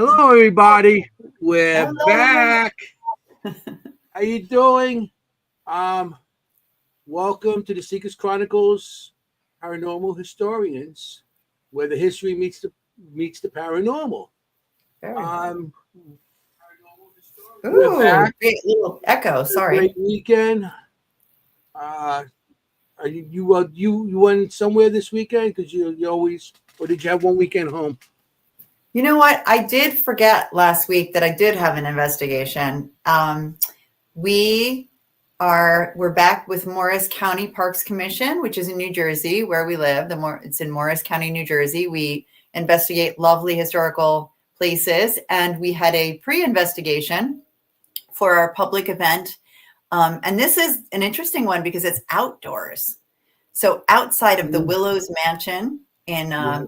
Hello, everybody. We're Hello. back. How you doing? Um, Welcome to the Secrets Chronicles, Paranormal Historians, where the history meets the paranormal. Very nice. Um, we're Ooh, back. great little echo. A Sorry. great weekend. Uh, you went somewhere this weekend because you always, or did you have one weekend home? You know what? I did forget last week that I did have an investigation. We we're back with Morris County Parks Commission, which is in New Jersey, where we live. It's in Morris County, New Jersey. We investigate lovely historical places, and we had a pre-investigation for our public event. And this is an interesting one because it's outdoors. So outside of the Mm, Willows Mansion in yes.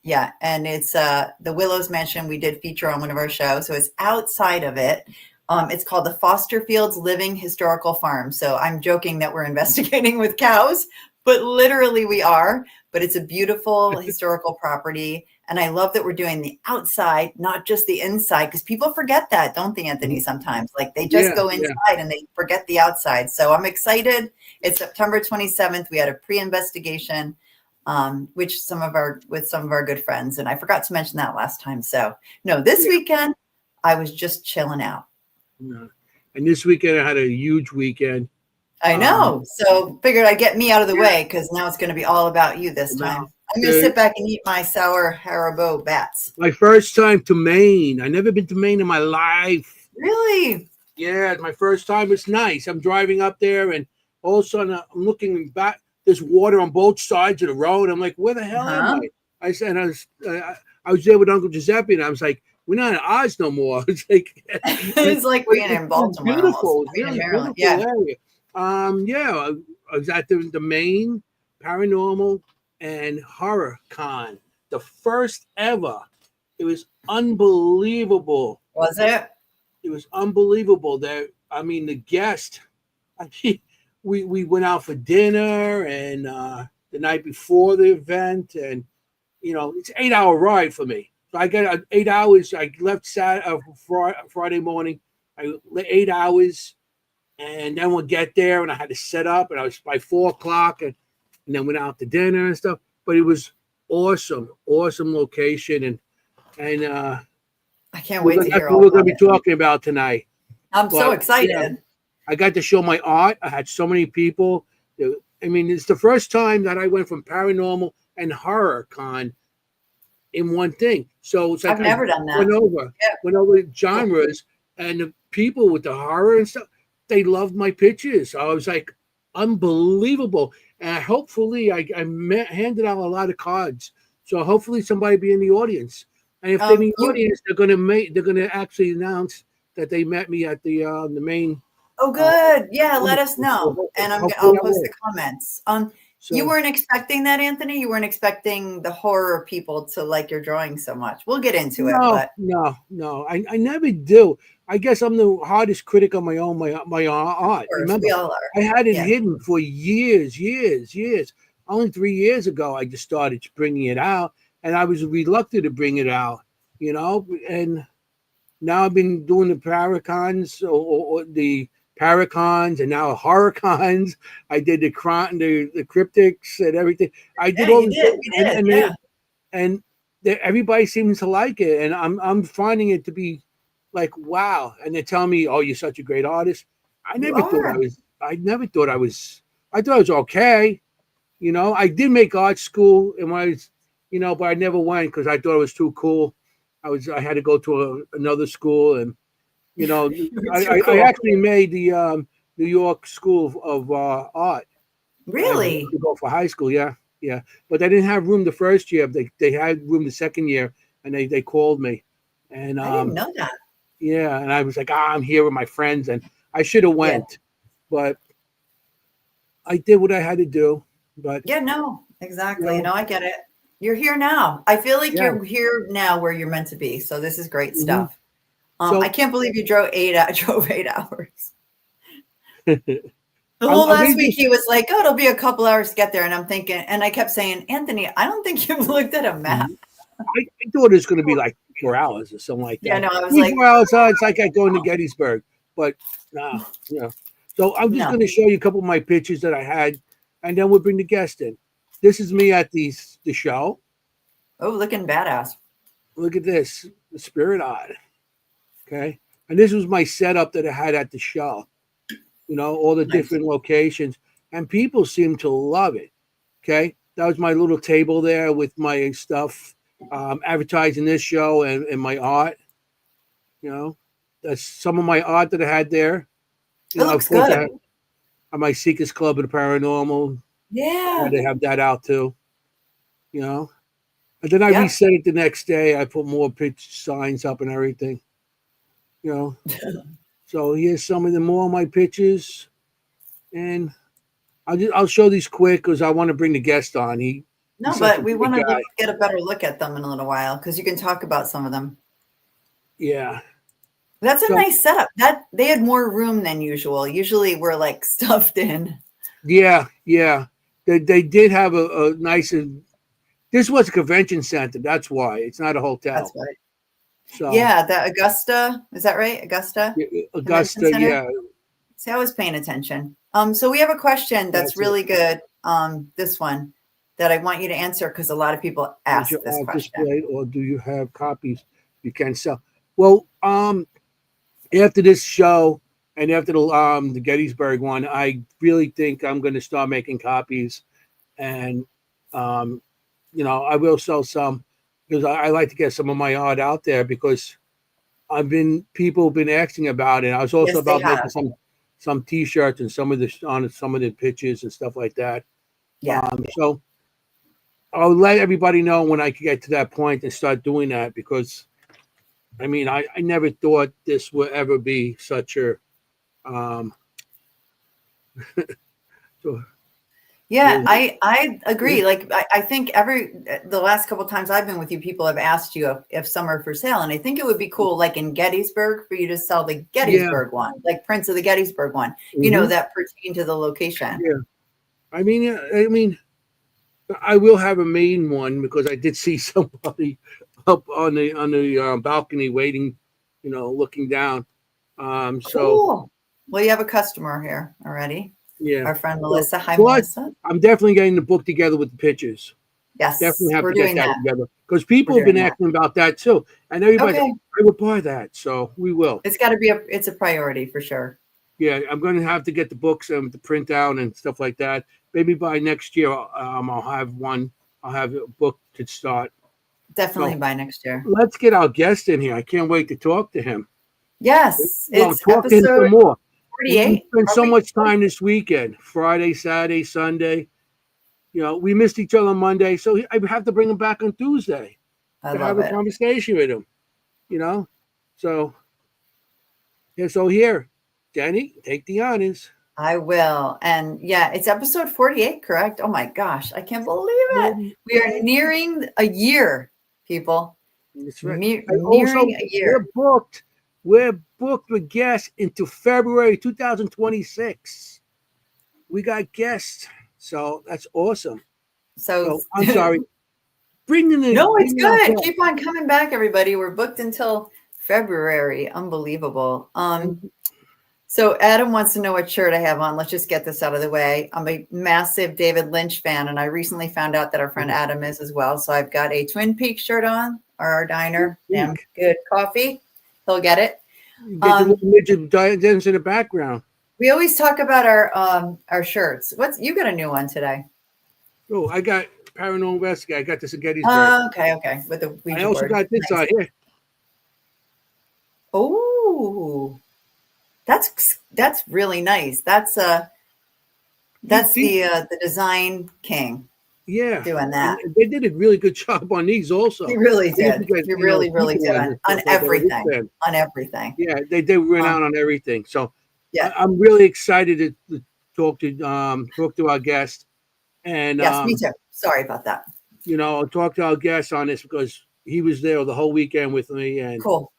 yeah, and it's the Willows Mansion we did feature on one of our shows. So it's outside of it. It's called the Foster Fields Living Historical Farm. So I'm joking that we're investigating with cows, but literally we are. But it's a beautiful historical property. And I love that we're doing the outside, not just the inside, because people forget that, don't they, Anthony, Mhm. sometimes? Like they just Yeah, go yeah. inside and they forget the outside. So I'm excited. It's September 27th. We had a pre-investigation which with some of our good friends. And I forgot to mention that last time. So no, this Yeah. weekend I was just chilling out. Yeah. And this weekend I had a huge weekend. I Um, know. So figured I'd get me out of the yeah, way because now it's going to be all about you this about time. I'm going to the sit back and eat my sour Haribo bats. my first time to Maine. I never been to Maine in my life. Really? Yeah, my first time. It's nice. I'm driving up there, and all of a sudden I'm looking back. There's water on both sides of the road. I'm like, where the hell am Huh? I? I said, I was there with Uncle Giuseppe, and I was like, we're not in Oz no more. It's like It's like being in it's Baltimore almost. beautiful. It's I mean, in really Maryland. beautiful Yeah. area. Yeah, I was at the Maine Paranormal and Horror Con, the first ever. It was unbelievable. Was it? It was unbelievable. That I mean, the guest. I mean, we went out for dinner and the night before the event, and it's 8 hour ride for me. So I got 8 hours. I left Friday morning. 8 hours, and then we'll get there, and I had to set up, and I was by 4 o'clock, and then went out to dinner and stuff. But it was awesome location, and I can't wait to that's hear what all we're about going to be it. talking about tonight. I'm so But yeah, excited. I got to show my art. I had so many people. I mean, it's the first time that I went from paranormal and horror con in one thing. So it's like I've I never done that. went over Yeah. went over Cool. genres, and the people with the horror and stuff, they loved my pictures. I was like, unbelievable. And hopefully, handed out a lot of cards. So hopefully, somebody be in the audience. And if they're in the You audience, they're gonna actually announce that they met me at the main. Oh, Uh, good. Yeah, let us know, so and hopefully, I'll I post the will. comments. You So weren't expecting that, Anthony? You weren't expecting the horror people to like your drawing so much. We'll get into it, no, but no, no. I never do. I guess I'm the hardest critic of my of art. course, Remember, we all are. I had it Yeah. hidden for years. Only 3 years ago, I just started bringing it out, and I was reluctant to bring it out. And now I've been doing the Paracons or the Paracons, and now Horrorcons. I did the cryptics and everything. I did Yeah, all you the did. things, You and did. and Yeah. they, and everybody seems to like it, and I'm finding it to be like wow. And they're telling me, "Oh, you're such a great artist." I You never thought I are. was. I never thought I was. I thought I was okay. I did make art school, and when I was, but I never went because I thought it was too cool. I had to go to another school, and you know, You were I, too I, I cool. actually made the New York School of Art Really? to go for high school. Yeah, yeah. But they didn't have room the first year. They had room the second year, and they called me, and I didn't know that. yeah, and I was like, I'm here with my friends, and I should have Yeah. went, but I did what I had to do. But Yeah, no, you exactly. know, No, I get it. You're here now. I feel like yeah. you're here now where you're meant to be. So this is great hmm stuff. I So can't believe you drove 8 hours. The whole I'm last going to week just. he was like, "Oh, it'll be a couple hours to get there," and I'm thinking, and I kept saying, "Anthony, I don't think you've looked at a map." I thought it was going to be like 24 hours or something like Yeah, that. no, I was like, 24 hours, it's like I going to Gettysburg, but nah, you know. So I'm just no. going to show you a couple of my pictures that I had, and then we'll bring the guest in. This is me at the show. Oh, looking badass. Look at this, the Spirit Odd. Okay, and this was my setup that I had at the show. You know, all the Nice. different locations, and people seem to love it. Okay, that was my little table there with my stuff, advertising this show and my art. You know, that's some of my art that I had there. You It know, of looks course, I good. had my Seekers Club of the Paranormal. I had Yeah. to have that out too. You know, and then I Yep. reset it the next day. I put more pitch signs up and everything. You know, so here's some of the more of my pictures, and I'll show these quick because I want to bring the guest on. He's No, such but a we great want to guy. get a better look at them in a little while because you can talk about some of them. Yeah. That's a So nice setup. That they had more room than usual. Usually we're like stuffed in. yeah, yeah. They did have a nice. This was a convention center. That's why it's not a That's hotel. right. So Yeah, the Augusta, is that right? Augusta Convention Augusta, Center. yeah, See, I was paying attention. So we have a question that's that's it. really good. This one that I want you to answer because a lot of people Is your ask this art question. displayed, or do you have copies you can sell? Well, after this show and after the Gettysburg one, I really think I'm going to start making copies, and um, you know, I will sell some because I like to get some of my art out there because people have been asking about it. I was also Yes, they about have. making some T-shirts and some of the on some of the pictures and stuff like that. Yeah. So I'll let everybody know when I can get to that point and start doing that because I mean I never thought this would ever be such a um so Yeah, really, I agree. Like I think the last couple times I've been with you, people have asked you if some are for sale, and I think it would be cool, like in Gettysburg, for you to sell the yeah, Gettysburg one, like prints of the Gettysburg one, hmm that pertain to the location. yeah. I mean I will have a main one because I did see somebody up on the balcony waiting, you know, looking down. So Cool. Well, you have a customer here already. yeah. Our friend So, Melissa. Hi, but Melissa. I'm definitely getting the book together with the pictures. Definitely Yes, have we're to get doing that that. together because We're people have been doing that. asking about that too, and everybody's like, Okay. I would buy that, so we will. It's got to be it's a priority for sure. Yeah, I'm going to have to get the books and the print out and stuff like that. Maybe by next year, I'll have one. I'll have a book to start. Definitely So by next year. let's get our guest in here. I can't wait to talk to him. Yes, Well, it's talk to him some episode more. We 48. spent Are so we? much time this weekend, Friday, Saturday, Sunday. You know, we missed each other on Monday, so I have to bring him back on Tuesday I to have love a it. conversation with him. You know, so yeah. So here, Jennie, take the honors. I will. And yeah, it's episode 48, correct? Oh my gosh, I can't believe it. We are nearing a year, people. That's right. I also Nearing a year. we're booked. We're booked with guests into February 2026. We got guests, so that's awesome. So So I'm sorry. Bring no, it's in our good. guest. Keep on coming back, everybody. We're booked until February. Unbelievable. So Adam wants to know what shirt I have on. Let's just get this out of the way. I'm a massive David Lynch fan, and I recently found out that our friend Adam is as well. So I've got a Twin Peaks shirt on, our diner. Damn good coffee. He'll get it. Get the little midget dance in the background. We always talk about our shirts. You got a new one today? Oh, I got Paranormal Investigator. I got this at Gettysburg. Okay. With the Ouija I also board. got this Nice. on here. Oh, that's really nice. That's the design king. Yeah, Doing that. and they did a really good job on these also. He really did. Get, He really did on everything. On everything. Yeah, they went out on everything. So yeah, I'm really excited to talk to our guest. And yes, me too. Sorry about that. You know, talk to our guest on this because he was there the whole weekend with me, and cool.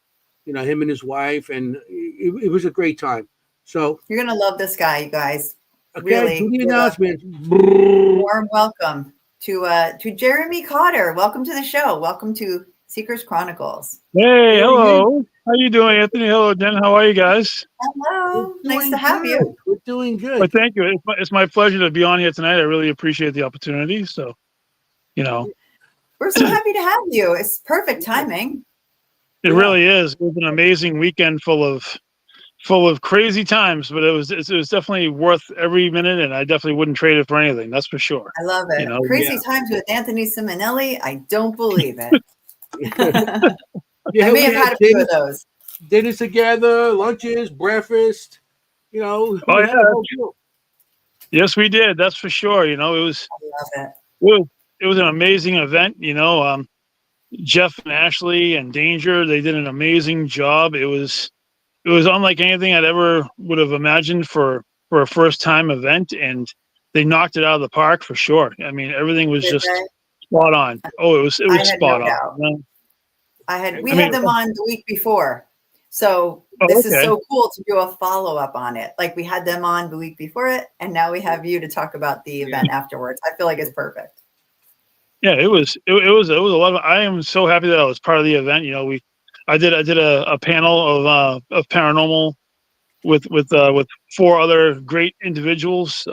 You know, him and his wife, and it was a great time. So you're gonna love this guy, you guys. Okay, really, do the announcement. Warm welcome to Jeremy Cotter. Welcome to the show. Welcome to Seekers Chronicles. Hey, hello. How you doing, Anthony? Hello, Jen. How are you guys? Hello. We're Nice to doing have you. good. We're doing Well, good. thank you. It's my pleasure to be on here tonight. I really appreciate the opportunity. So, you know, We're so happy to have you. It's perfect timing. it Yeah. really is. It was an amazing weekend full of crazy times, but it was definitely worth every minute, and I definitely wouldn't trade it for anything. That's for sure. I love it. You know, Crazy times with Anthony Simonelli. I don't believe it. Yeah, I may we have had a few of those. dinners together, lunches, breakfast. Oh We yeah, had a whole deal. yes, we did. That's for sure. You know, I love it. it was an amazing event. You know, Jeff and Ashley and Danger, they did an amazing job. It was unlike anything I'd ever would have imagined for a first time event, and they knocked it out of the park for sure. I mean, everything was Did just they? spot on. Oh, it I was had no spot on. doubt. You know? We I had mean, them on the week before. So oh, this is okay. so cool to do a follow-up on it. Like we had them on the week before it, and now we have you to talk about the event afterwards. I feel like it's perfect. Yeah, it was a lot of. I am so happy that I was part of the event. You know, I did a panel of paranormal with four other great individuals,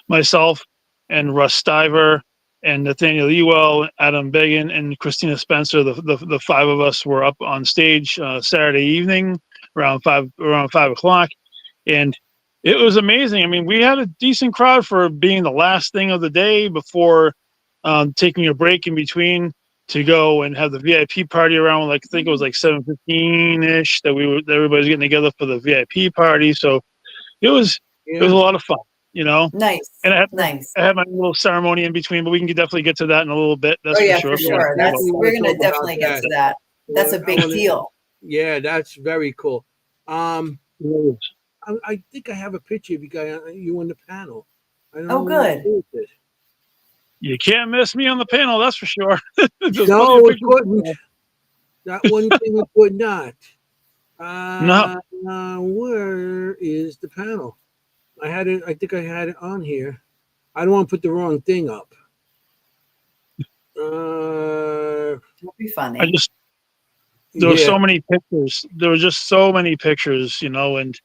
myself and Russ Stiver and Nathaniel Ewell, Adam Began, and Christina Spencer. The five of us were up on stage Saturday evening around 5 o'clock, and it was amazing. I mean, we had a decent crowd for being the last thing of the day before taking a break in between to go and have the VIP party around. Like I think it was like 7:15 ish that everybody's getting together for the VIP party. So it was a lot of fun, you know. Nice. And Nice. I had my little ceremony in between, but we can definitely get to that in a little bit. That's for sure. We're gonna definitely get to that. That's a big deal. Yeah, that's very cool. I think I have a picture of you on the panel. I don't know good. what it is. You can't miss me on the panel, that's for sure. No, we couldn't. That one thing we could not. No. Where is the panel? I think I had it on here. I don't want to put the wrong thing up. It'll be funny. There were so many pictures. There were just so many pictures, you know, and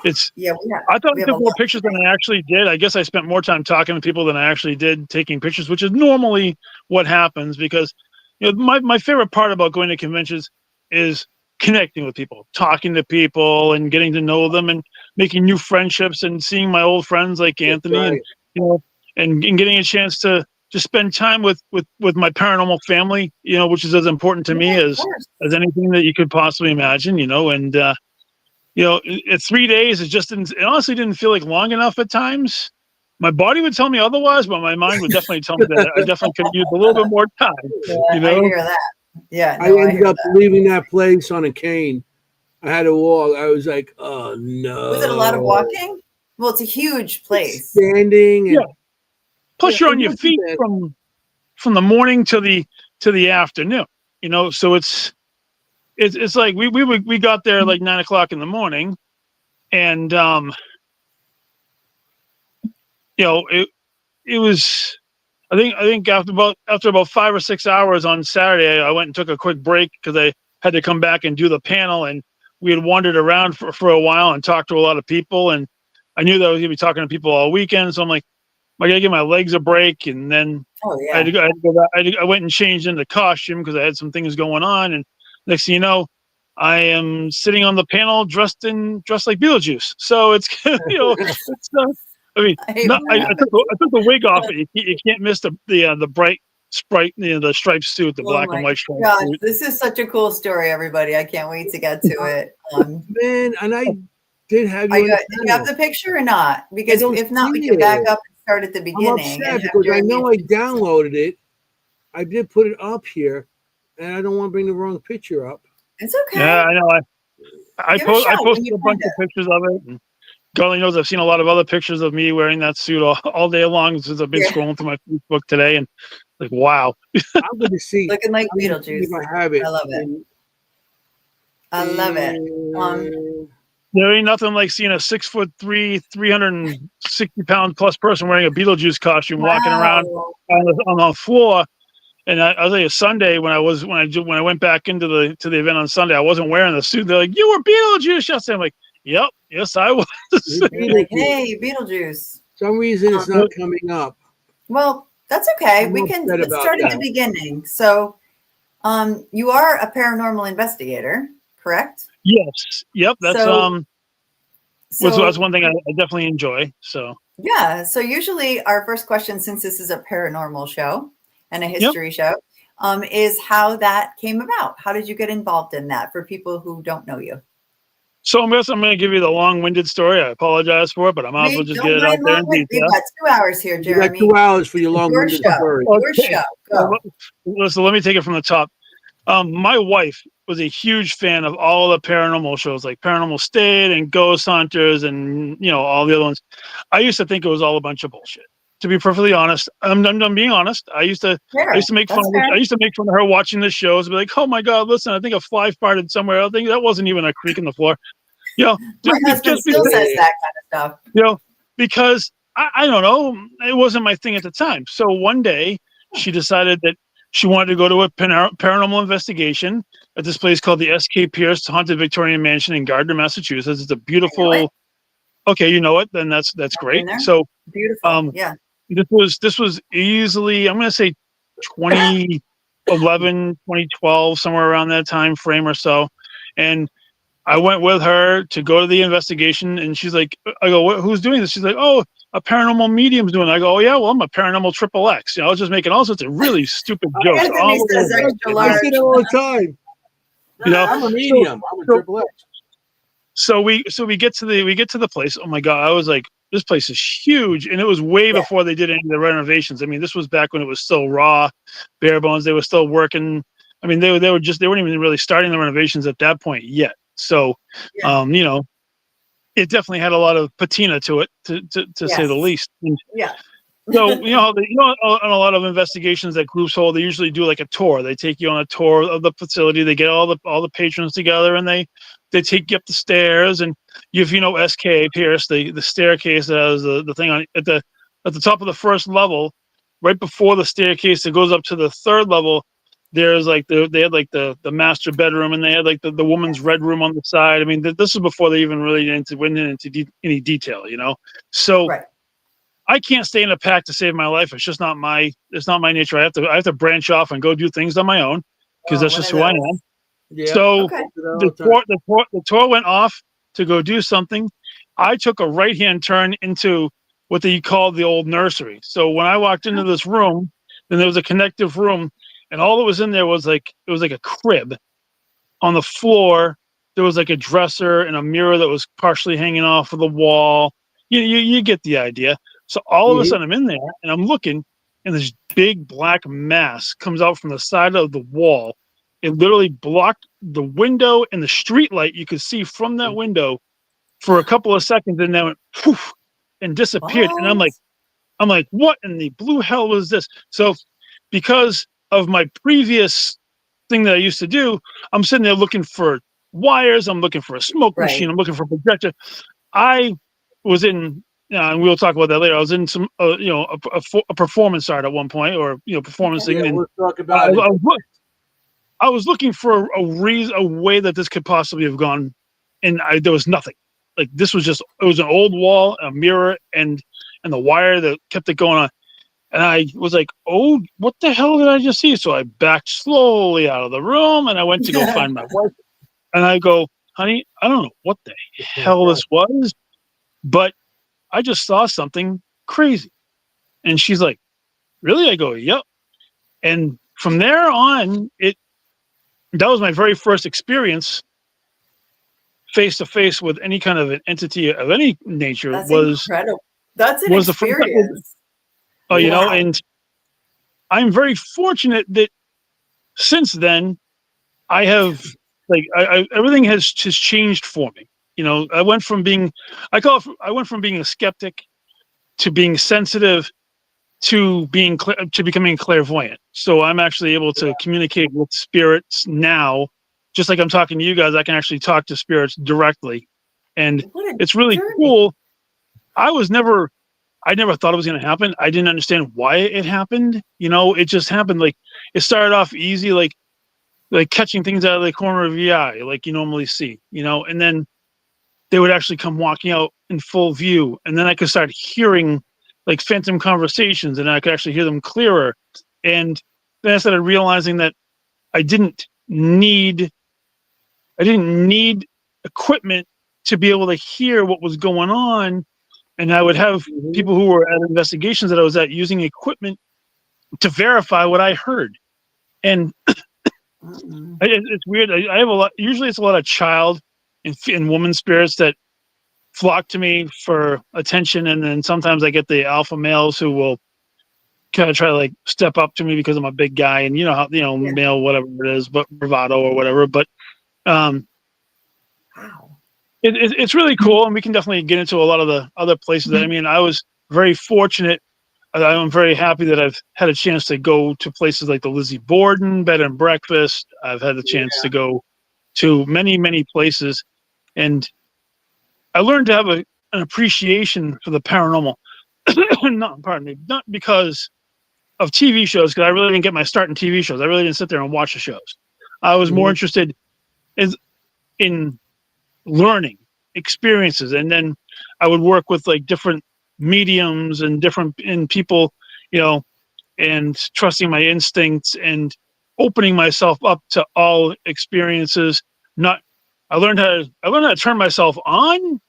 it's. I thought I took more pictures than I actually did. I guess I spent more time talking to people than I actually did taking pictures, which is normally what happens because, you know, my favorite part about going to conventions is connecting with people, talking to people, and getting to know them, and making new friendships, and seeing my old friends like Anthony, and you know, and getting a chance to spend time with my paranormal family, you know, which is as important to me as anything that you could possibly imagine, you know, and you know, 3 days it honestly didn't feel like long enough at times. My body would tell me otherwise, but my mind would definitely tell me that I definitely could use a little bit more time. You know? I hear that. Yeah, I ended up leaving that place on a cane. I had to walk. I was like, oh no. Was it a lot of walking? Well, it's a huge place. Standing. And, Plus, you're on your feet from the morning to the afternoon. You know, so it's like we got there like 9 o'clock in the morning, and you know, it was. I think after about 5 or 6 hours on Saturday, I went and took a quick break because I had to come back and do the panel, and we had wandered around for a while and talked to a lot of people, and I knew that I was gonna be talking to people all weekend, so I'm like, I gotta give my legs a break, and then I had to go back. I went and changed into costume because I had some things going on, and next thing you know, I am sitting on the panel dressed like Beetlejuice. So it's you know, it's I mean, I took the wig off. You can't miss the bright sprite, you know, the striped suit, the black and white striped suit. This is such a cool story, everybody. I can't wait to get to it. Man, and I did have you. Did you have the picture or not? Because if not, we can back up and start at the beginning. I'm upset because I know I downloaded it. I did put it up here, and I don't want to bring the wrong picture up. It's okay. Yeah, I know. I posted a bunch of pictures of it. And God only knows I've seen a lot of other pictures of me wearing that suit all day long since I've been scrolling through my Facebook today, and like, wow. I'm going to see. Looking like Beetlejuice. If I have it. I love it. I love it. There ain't nothing like seeing a 6'3", 360-pound plus person wearing a Beetlejuice costume walking around on the floor And I'll tell you, Sunday when I went back into the event on Sunday, I wasn't wearing the suit. They're like, "You were Beetlejuice yesterday." I'm like, "Yep, yes, I was." Like, hey, Beetlejuice. Some reason it's not coming up. Well, that's okay. Let's start at the beginning. So, you are a paranormal investigator, correct? Yes. Yep. That's that's one thing I definitely enjoy. So. Yeah. So usually our first question, since this is a paranormal show and a history show, is how that came about. How did you get involved in that for people who don't know you? So I'm going to give you the long-winded story. I apologize for it, but I might as well just get it out there. We've got 2 hours here, Jeremy. You got 2 hours for your long-winded story. Your show. Go. So let me take it from the top. My wife was a huge fan of all the paranormal shows, like Paranormal State and Ghost Hunters, and all the other ones. I used to think it was all a bunch of bullshit. To be perfectly honest, I'm being honest. I used to make fun. I used to make fun of her watching the shows. Be like, "Oh my God, listen! I think a fly farted somewhere. I think that wasn't even a creak in the floor." My husband still says that kind of stuff. Because I don't know, it wasn't my thing at the time. So one day she decided that she wanted to go to a paranormal investigation at this place called the S.K. Pierce Haunted Victorian Mansion in Gardner, Massachusetts. It's a beautiful. Okay, you know it. Then that's great. So beautiful. Yeah. This was easily, I'm going to say 2011, 2012, somewhere around that time frame or so. And I went with her to go to the investigation, and she's like, I go, "Who's doing this?" She's like, "Oh, a paranormal medium's doing it." I go, "Oh yeah, well, I'm a paranormal XXX." I was just making all sorts of really stupid jokes. I say it all the time. I'm a medium. I'm a XXX. So we get to the place. Oh my God, I was like, this place is huge, and it was way before they did any of the renovations. I mean, this was back when it was still raw, bare bones. They were still working. I mean, they weren't even really starting the renovations at that point yet. So, it definitely had a lot of patina to it, to say the least. And so, on a lot of investigations that groups hold, they usually do like a tour. They take you on a tour of the facility. They get all the patrons together, and they take you up the stairs. And if you know SK Pierce, the staircase that has the thing on at the top of the first level, right before the staircase that goes up to the third level. There's like they had like the master bedroom, and they had like the woman's red room on the side. I mean, this is before they even really went into any detail, So I can't stay in a pack to save my life. It's just not my nature. I have to branch off and go do things on my own, because that's just who I am. Yeah. So the tour went off to go do something. I took a right-hand turn into what they call the old nursery. So when I walked into this room, then there was a connective room. And all that was in there was like a crib. On the floor, there was like a dresser and a mirror that was partially hanging off of the wall. You get the idea. So all of a sudden I'm in there and I'm looking, and this big black mass comes out from the side of the wall. It literally blocked the window and the street light you could see from that window for a couple of seconds, and then went poof and disappeared. What? And I'm like, what in the blue hell was this? So because of my previous thing that I used to do, I'm sitting there looking for wires. I'm looking for a smoke machine. I'm looking for a projector. I was in, and we'll talk about that later. I was in some, a performance art at one point, or performance thing. And we'll talk about it. I was looking for a way that this could possibly have gone, and there was nothing. Like, this was just, it was an old wall, a mirror, and the wire that kept it going on. And I was like, "Oh, what the hell did I just see?" So I backed slowly out of the room, and I went to go find my wife. And I go, "Honey, I don't know what the hell this was, but I just saw something crazy." And she's like, "Really?" I go, "Yep." And from there on, that was my very first experience face to face with any kind of an entity of any nature. That's incredible. That's an experience. And I'm very fortunate that since then I have everything has just changed for me. I went from being a skeptic to being sensitive to becoming clairvoyant. So I'm actually able to communicate with spirits now, just like I'm talking to you guys. I can actually talk to spirits directly, and it's really cool. I never thought it was going to happen. I didn't understand why it happened. It just happened. Like, it started off easy, like catching things out of the corner of the eye, like you normally see, and then they would actually come walking out in full view, and then I could start hearing like phantom conversations, and I could actually hear them clearer. And then I started realizing that I didn't need equipment to be able to hear what was going on, and I would have people who were at investigations that I was at using equipment to verify what I heard. And it's weird. I have a lot. Usually, it's a lot of child and woman spirits that flock to me for attention, and then sometimes I get the alpha males who will kind of try to like step up to me because I'm a big guy, and how male, whatever it is, but bravado or whatever. But wow, it's really cool, and we can definitely get into a lot of the other places. I mean, I was very fortunate. I'm very happy that I've had a chance to go to places like the Lizzie Borden Bed and Breakfast. I've had the chance to go to many, many places, and I learned to have an appreciation for the paranormal. Not because of TV shows, because I really didn't get my start in TV shows. I really didn't sit there and watch the shows. I was more interested in learning experiences, and then I would work with like different mediums and people, and trusting my instincts and opening myself up to all experiences. I learned how to turn myself on,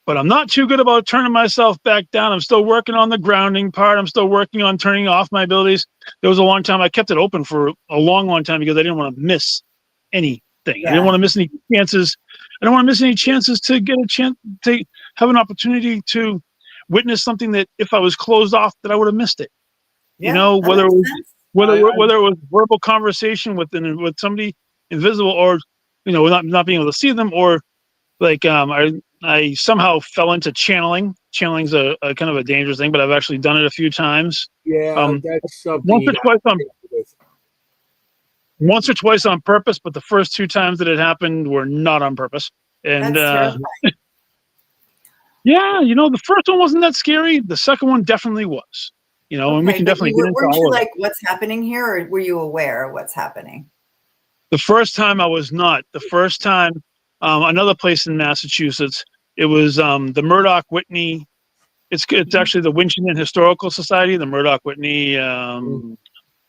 but I'm not too good about turning myself back down. I'm still working on the grounding part. I'm still working on turning off my abilities. There was a long time I kept it open for a long, long time because I didn't want to miss anything. I didn't want to miss any chances. I don't want to miss any chances to get a chance to have an opportunity to witness something that if I was closed off, that I would have missed it. Whether it was verbal conversation with somebody invisible, or not being able to see them, or like I somehow fell into channeling. Channeling's a kind of a dangerous thing, but I've actually done it a few times. That's something. Once or twice on purpose, but the first 2 times that it happened were not on purpose. And that's the first one wasn't that scary. The second one definitely was. And we can definitely get into weren't all you of like, what's happening here, or were you aware of what's happening? The first time I was not. The first time, another place in Massachusetts, it was the Murdoch Whitney. It's actually the Winchendon Historical Society, the Murdoch Whitney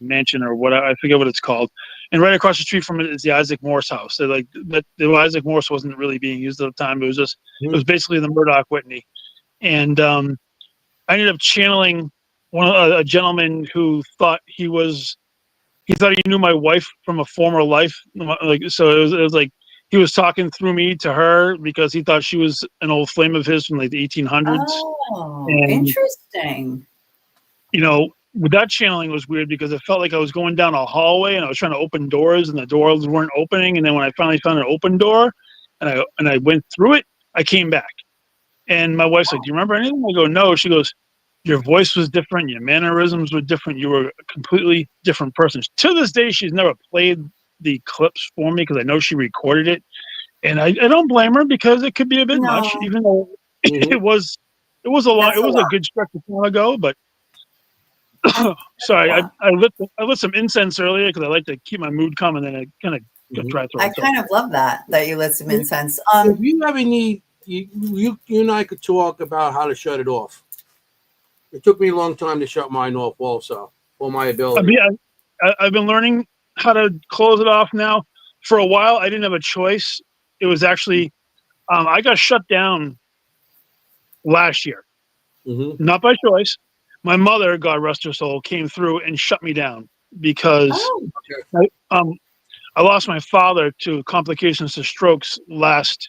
mansion or whatever, I forget what it's called. And right across the street from it is the Isaac Morse house. So like the Isaac Morse wasn't really being used at the time. It was basically the Murdoch Whitney. And I ended up channeling a gentleman who thought he knew my wife from a former life. So it was like he was talking through me to her because he thought she was an old flame of his from like the 1800s. Oh, interesting. With that channeling was weird because it felt like I was going down a hallway and I was trying to open doors and the doors weren't opening. And then when I finally found an open door and I went through it, I came back. And my wife's like, "Do you remember anything?" I go, "No." She goes, "Your voice was different. Your mannerisms were different. You were a completely different person." To this day, she's never played the clips for me because I know she recorded it. And I don't blame her because it could be a bit much, even though it was a good stretch of time ago, but sorry, I lit some incense earlier because I like to keep my mood calm, and then I kind of try to throw it. I kind of love that you lit some incense. If you ever need, you and I could talk about how to shut it off. It took me a long time to shut mine off, also, for my ability. I've been learning how to close it off now. For a while, I didn't have a choice. It was actually, I got shut down last year, not by choice. My mother, God rest her soul, came through and shut me down because I lost my father to complications to strokes last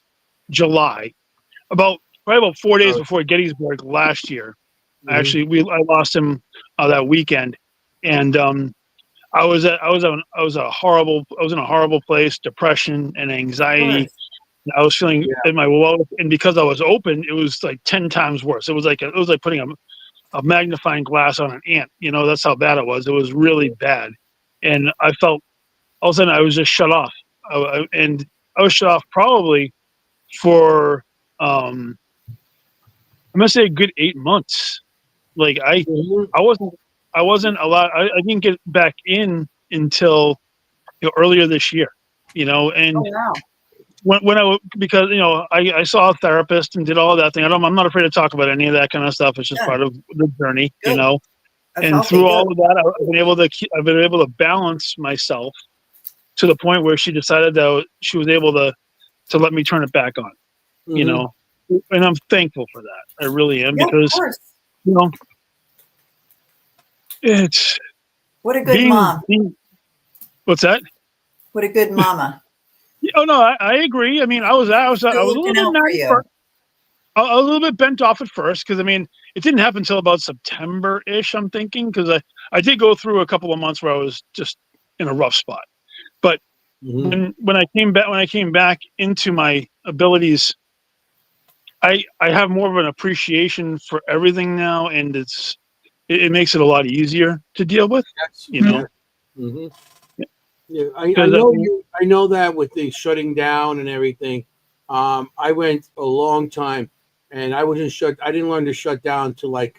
July, probably about 4 days before Gettysburg last year. Actually, I lost him that weekend, and I was in a horrible place, depression and anxiety. I was feeling in my lowest, and because I was open, it was like 10 times worse. It was like putting a magnifying glass on an ant. That's how bad it was. It was really bad, and I felt all of a sudden I was just shut off. And I was shut off probably for I'm gonna say a good 8 months. Like I wasn't allowed. I didn't get back in until earlier this year. And Oh, wow. when because I saw a therapist and did all of that thing. I'm not afraid to talk about any of that kind of stuff. It's just part of the journey, Good. That's and healthy. through Good. all of that, I've been able to balance myself to the point where she decided that she was able to let me turn it back on. And I'm thankful for that. I really am, because of course. It's what a good mom. What's that? What a good mama. Oh no, I agree. I mean, I was a little bit mad at first. A little bit bent off at first, because it didn't happen until about September-ish, I'm thinking, because I did go through a couple of months where I was just in a rough spot. But when I came back into my abilities, I have more of an appreciation for everything now, and it makes it a lot easier to deal with. Mm-hmm. Yeah, I know that with the shutting down and everything. I went a long time, and I didn't learn to shut down till I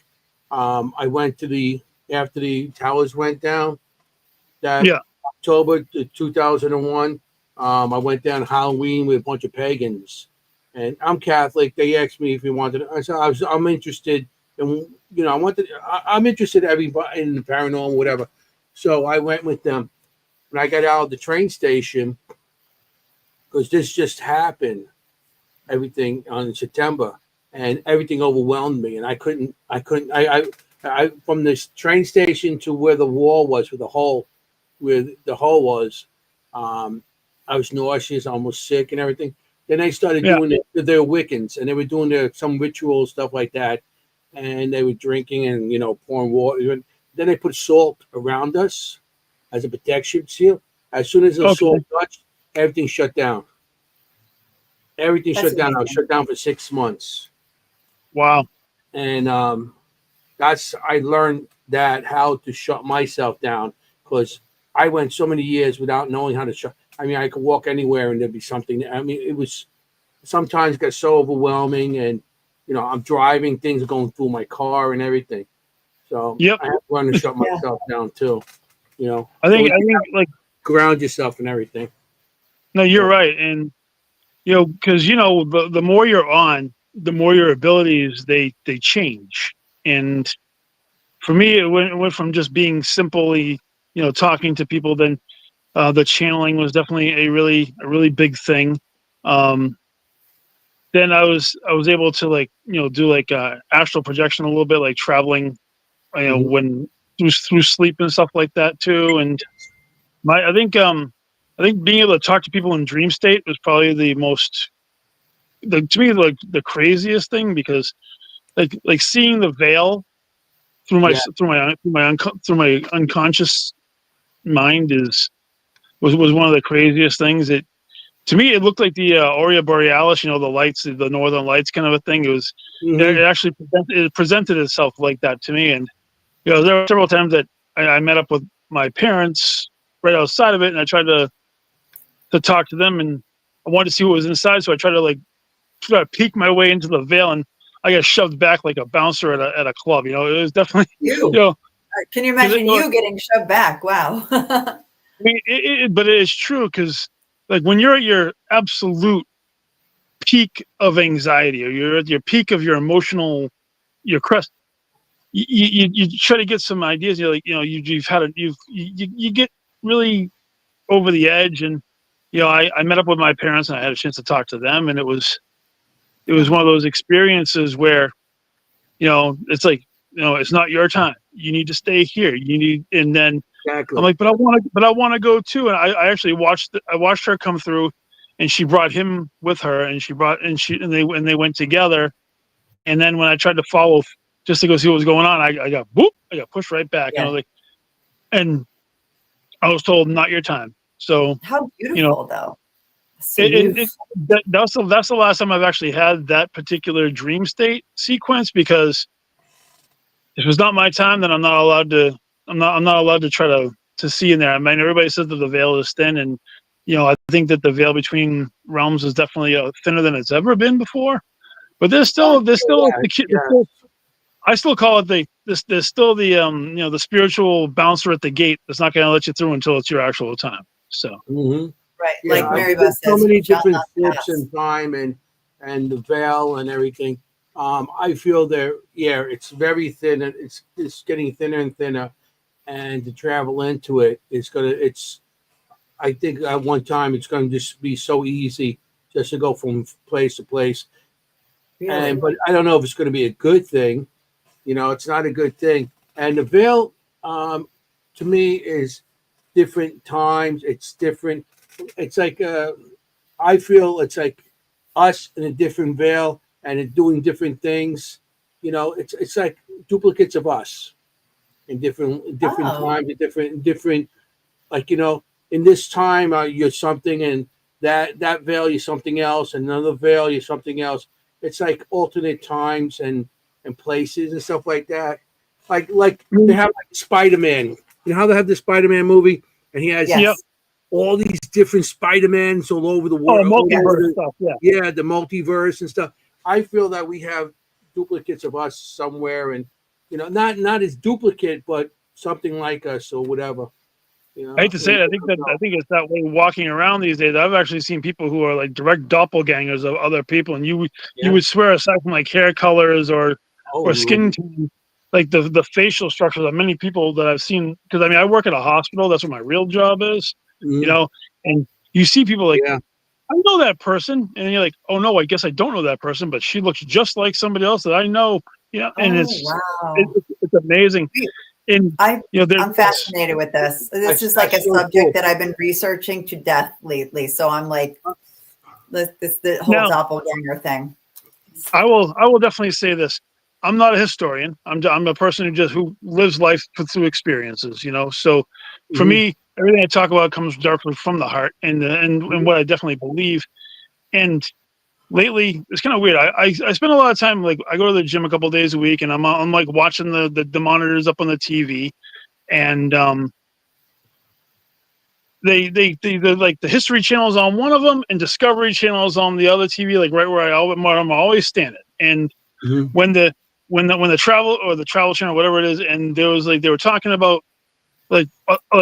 went to after the towers went down. That October 2001. I went down Halloween with a bunch of pagans, and I'm Catholic. They asked me if we wanted. I said I'm interested, and I'm interested in everybody in the paranormal, whatever. So I went with them. When I got out of the train station, because this just happened, everything on September, and everything overwhelmed me, and I couldn't. I from this train station to where the wall was, where the hole was, I was nauseous, almost sick, and everything. Then they started doing their Wiccans, and they were doing some ritual stuff like that, and they were drinking and pouring water. Then they put salt around us as a protection seal. As soon as the salt touched, everything shut down. Everything shut down. I was shut down for 6 months. Wow. And I learned how to shut myself down, because I went so many years without knowing how to shut. I could walk anywhere and there'd be something. It was sometimes got so overwhelming, and I'm driving, things are going through my car and everything. So I have to learn to shut myself down too. I think like ground yourself and everything. No, you're right, and because the more you're on, the more your abilities they change. And for me, it went from just being simply talking to people. Then the channeling was definitely a really big thing. Then I was able to do astral projection a little bit, like traveling, when through sleep and stuff like that too. And I think being able to talk to people in dream state was probably to me the craziest thing, because like seeing the veil through my unconscious mind was one of the craziest things. To me, it looked like the Aurora Borealis, the lights, the northern lights kind of a thing. It actually presented itself like that to me. And there were several times that I met up with my parents right outside of it, and I tried to talk to them, and I wanted to see what was inside. So I tried to peek my way into the veil, and I got shoved back like a bouncer at a club. It was definitely Can you imagine you getting shoved back? Wow. I mean, but it is true, because when you're at your absolute peak of anxiety, or you're at your peak of your emotional, your crest, you try to get some ideas. You're like, you get really over the edge. And I met up with my parents, and I had a chance to talk to them, and it was one of those experiences where it's like, it's not your time. You need to stay here. And then exactly. I'm like, but I want to go too. And I actually watched her come through, and she brought him with her, and they went together. And then when I tried to follow just to go see what was going on, I got pushed right back. And I was told, not your time. So how beautiful though. That's the last time I've actually had that particular dream state sequence, because if it's not my time, then I'm not allowed to try to see in there. I mean, everybody says that the veil is thin, and I think that the veil between realms is definitely thinner than it's ever been before. But I still call it there's still the the spiritual bouncer at the gate that's not going to let you through until it's your actual time. So right, yeah, like Mary Beth says, so many you shall different not ships pass. and time and the veil and everything. I feel it's very thin and it's getting thinner and thinner, and to travel into it's I think at one time it's going to just be so easy just to go from place to place. Really? But I don't know if it's going to be a good thing. It's not a good thing. And the veil, to me, is different times. It's different. It's like I feel it's like us in a different veil and doing different things. It's like duplicates of us in different Oh, times, different like in this time you're something, and that veil you're something else, and another veil you're something else. It's like alternate times and places and stuff like that. Like they have like Spider-Man. You know how they have the Spider-Man movie, and he has yep. yes. all these different Spider-Mans all over the Oh, world. multiverse stuff. Yeah, the multiverse and stuff. I feel that we have duplicates of us somewhere, and not as duplicate, but something like us or whatever. I hate to say it, I think it's that way walking around these days. I've actually seen people who are like direct doppelgangers of other people, and you would swear, aside from like hair colors or skin tone, like the facial structures of many people that I've seen. Because I mean, I work at a hospital. That's what my real job is, and you see people like, I know that person, and you're like, oh no, I guess I don't know that person, but she looks just like somebody else that I know. And it's amazing. And I'm fascinated with this. This is like a subject that I've been researching to death lately. So I'm like, the whole doppelganger thing. I will definitely say this. I'm not a historian. I'm a person who lives life through experiences. So for me, everything I talk about comes directly from the heart and what I definitely believe. And lately, it's kind of weird. I spend a lot of time, like I go to the gym a couple days a week, and I'm like watching the monitors up on the TV, and they like the History Channel is on one of them, and Discovery Channel is on the other TV, like right where I'm always standing. And when the travel or the Travel Channel, whatever it is, and there was like they were talking about like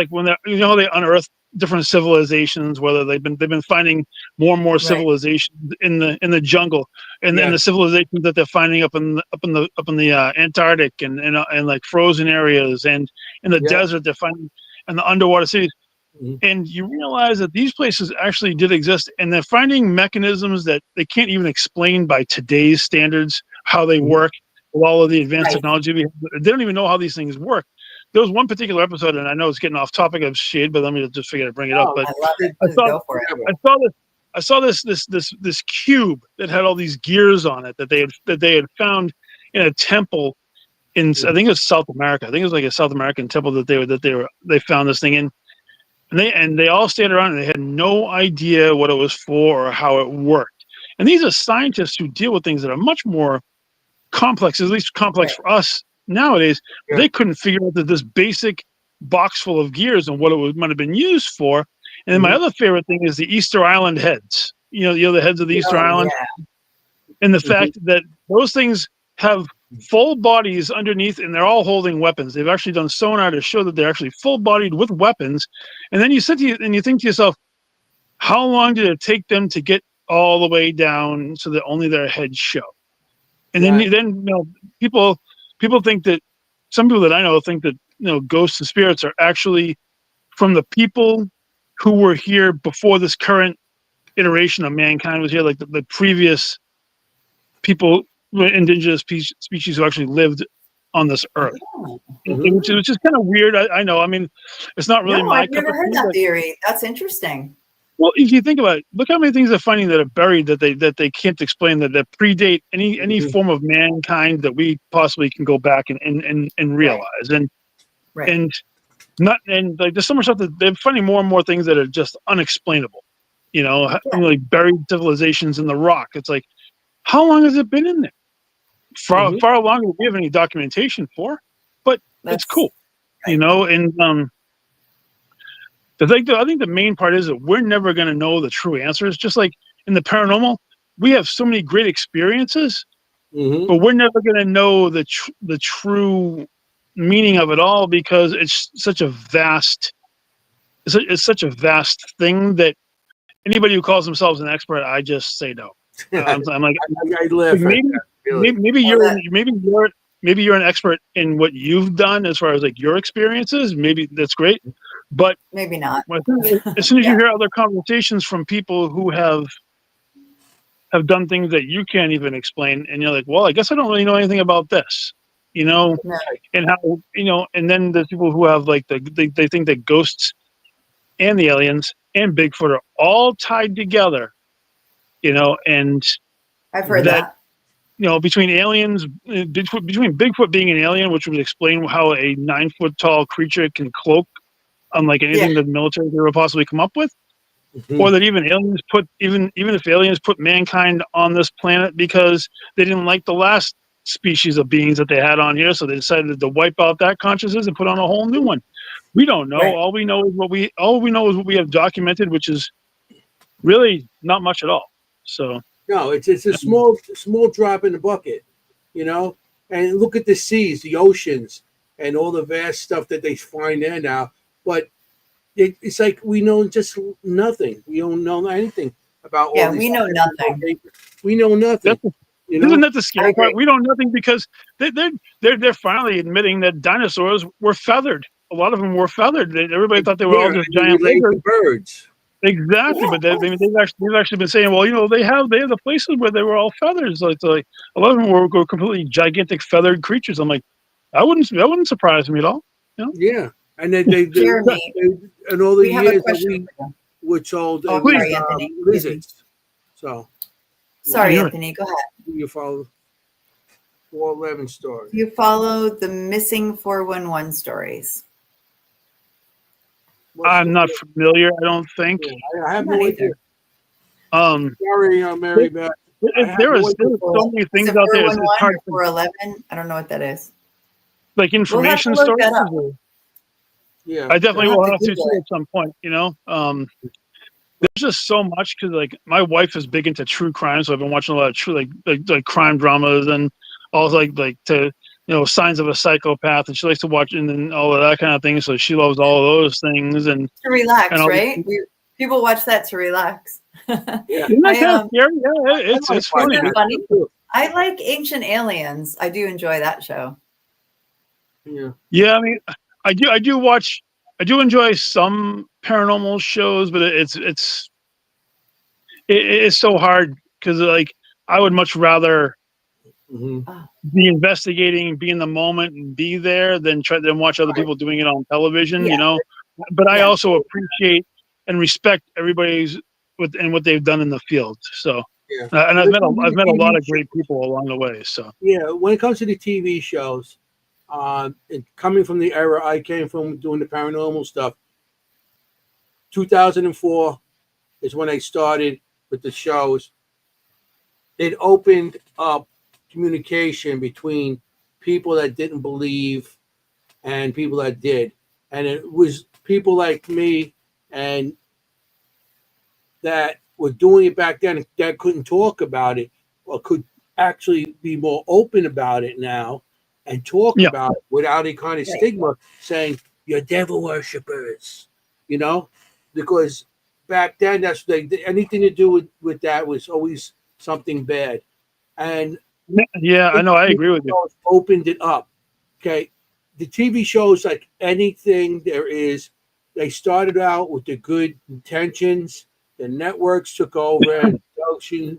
when they they unearth different civilizations, whether they've been finding more and more civilizations in the jungle, and the civilizations that they're finding up in the Antarctic and like frozen areas, and in the desert they're finding, and the underwater cities. And you realize that these places actually did exist, and they're finding mechanisms that they can't even explain by today's standards how they work with all of the advanced technology. They don't even know how these things work. There was one particular episode, and I know it's getting off topic of shade, but let me just figure to bring it up. But I love it. Go for it. I saw this cube that had all these gears on it that they had found in a temple in I think it was South America. I think it was like a South American temple that they found this thing in. And they all stayed around and they had no idea what it was for or how it worked. And these are scientists who deal with things that are much more complex, at least complex for us nowadays. They couldn't figure out that this basic box full of gears and what it might have been used for. And then my other favorite thing is the Easter Island heads. The heads of the Easter Island. And the fact that those things have full bodies underneath, and they're all holding weapons. They've actually done sonar to show that they're actually full-bodied with weapons. And then you think to yourself, how long did it take them to get all the way down so that only their heads show? And then people think that, some people that I know think that ghosts and spirits are actually from the people who were here before this current iteration of mankind was here, like the previous people, indigenous species who actually lived on this earth, which is kind of weird. I know. I mean, it's not really my I've never heard that theory. That's interesting. Well, if you think about it, look how many things they're finding that are buried that they can't explain, that predate any form of mankind that we possibly can go back and realize. And like there's so much stuff that they're finding more and more things that are just unexplainable. Like buried civilizations in the rock. It's like, how long has it been in there? Far longer than we have any documentation for, but it's cool, And I think the main part is that we're never going to know the true answers. Just like in the paranormal, we have so many great experiences, but we're never going to know the true meaning of it all because it's such a vast thing that anybody who calls themselves an expert, I just say no. I'm like, I laugh at maybe, that, really. maybe you're an expert in what you've done as far as like your experiences. Maybe that's great, but maybe not. as soon as you hear other conversations from people who have done things that you can't even explain, and you're like, well, I guess I don't really know anything about this, No. and how, and then there's people who have like they think that ghosts and the aliens and Bigfoot are all tied together, and I've heard that. Between aliens, between Bigfoot being an alien, which would explain how a 9-foot tall creature can cloak, unlike anything that the military could ever possibly come up with, or that even aliens even if aliens put mankind on this planet because they didn't like the last species of beings that they had on here, so they decided to wipe out that consciousness and put on a whole new one. We don't know. Right. All we know is what we have documented, which is really not much at all. So no, it's a small drop in the bucket, And look at the seas, the oceans, and all the vast stuff that they find there now. But it's like we know just nothing. We don't know anything about all these. We know nothing. We know nothing. Isn't that the scary part? We know nothing because they're finally admitting that dinosaurs were feathered. A lot of them were feathered. Everybody thought they were all just giant birds. Exactly, but they've actually been saying, well, they have the places where they were all feathers. Like a lot of them were completely gigantic feathered creatures. I'm like, that wouldn't surprise me at all. Yeah, and they and all the years that we were told lizards. So sorry, Anthony, go ahead. You follow 411 story. You follow the missing 411 stories. I'm not familiar. I don't think. I have no idea. Sorry, Mary Beth. There is so many things out there. It's hard. 411. I don't know what that is. Like information stories. Yeah, I definitely will have to at some point. There's just so much because like my wife is big into true crime, so I've been watching a lot of true like crime dramas and all like to. Signs of a psychopath, and she likes to watch and all of that kind of thing. So she loves all of those things and to relax, right? People watch that to relax. Yeah, it's funny. I like Ancient Aliens. I do enjoy that show. Yeah. I mean, I do enjoy some paranormal shows, but it's so hard because like I would much rather. Be investigating, be in the moment, and be there than watch other people doing it on television. But I also appreciate and respect everybody's and what they've done in the field. So, and I've met a lot of great people along the way. So, when it comes to the TV shows, coming from the era I came from doing the paranormal stuff, 2004 is when I started with the shows. It opened up communication between people that didn't believe and people that did, and it was people like me and that were doing it back then that couldn't talk about it or could actually be more open about it now and talk about it without any kind of stigma saying you're devil worshippers, because back then that's anything to do with that was always something bad. And I know, I agree with you. Opened it up. Okay. The TV shows, like anything there is, they started out with the good intentions. The networks took over and production,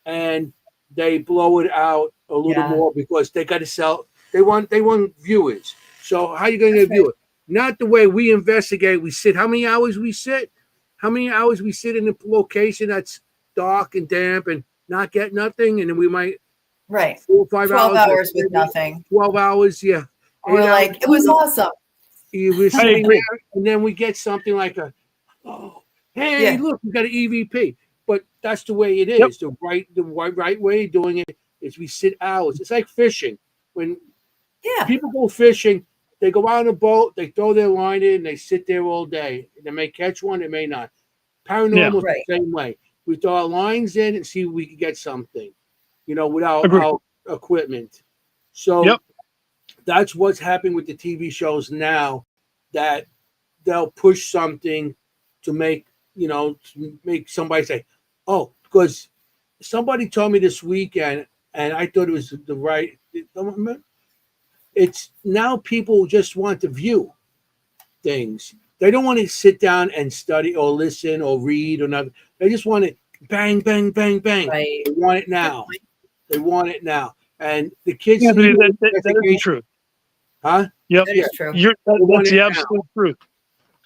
and they blow it out a little more because they got to sell. They want viewers. So how are you going to view it? Not the way we investigate. We sit. How many hours we sit? How many hours we sit in a location that's dark and damp and not get nothing, and then we might 4 or 5 12 hours with nothing. 12 hours, yeah. We're like, it was awesome. You were sitting there, and then we get something like hey, look, we got an EVP. But that's the way it is. The right way of doing it is we sit hours. It's like fishing. When people go fishing, they go out on a boat, they throw their line in, they sit there all day. They may catch one, they may not. Paranormal is the same way. We throw our lines in and see if we can get something, without our equipment. So that's what's happening with the TV shows now, that they'll push something to make, to make somebody say, oh, because somebody told me this weekend, and I thought it was the right. It's now people just want to view things. They don't want to sit down and study or listen or read or nothing. They just want it bang, bang, bang, bang. Right. They want it now. They want it now. And the kids Yeah, that is true. Huh? Yep. That is true. That's the absolute truth.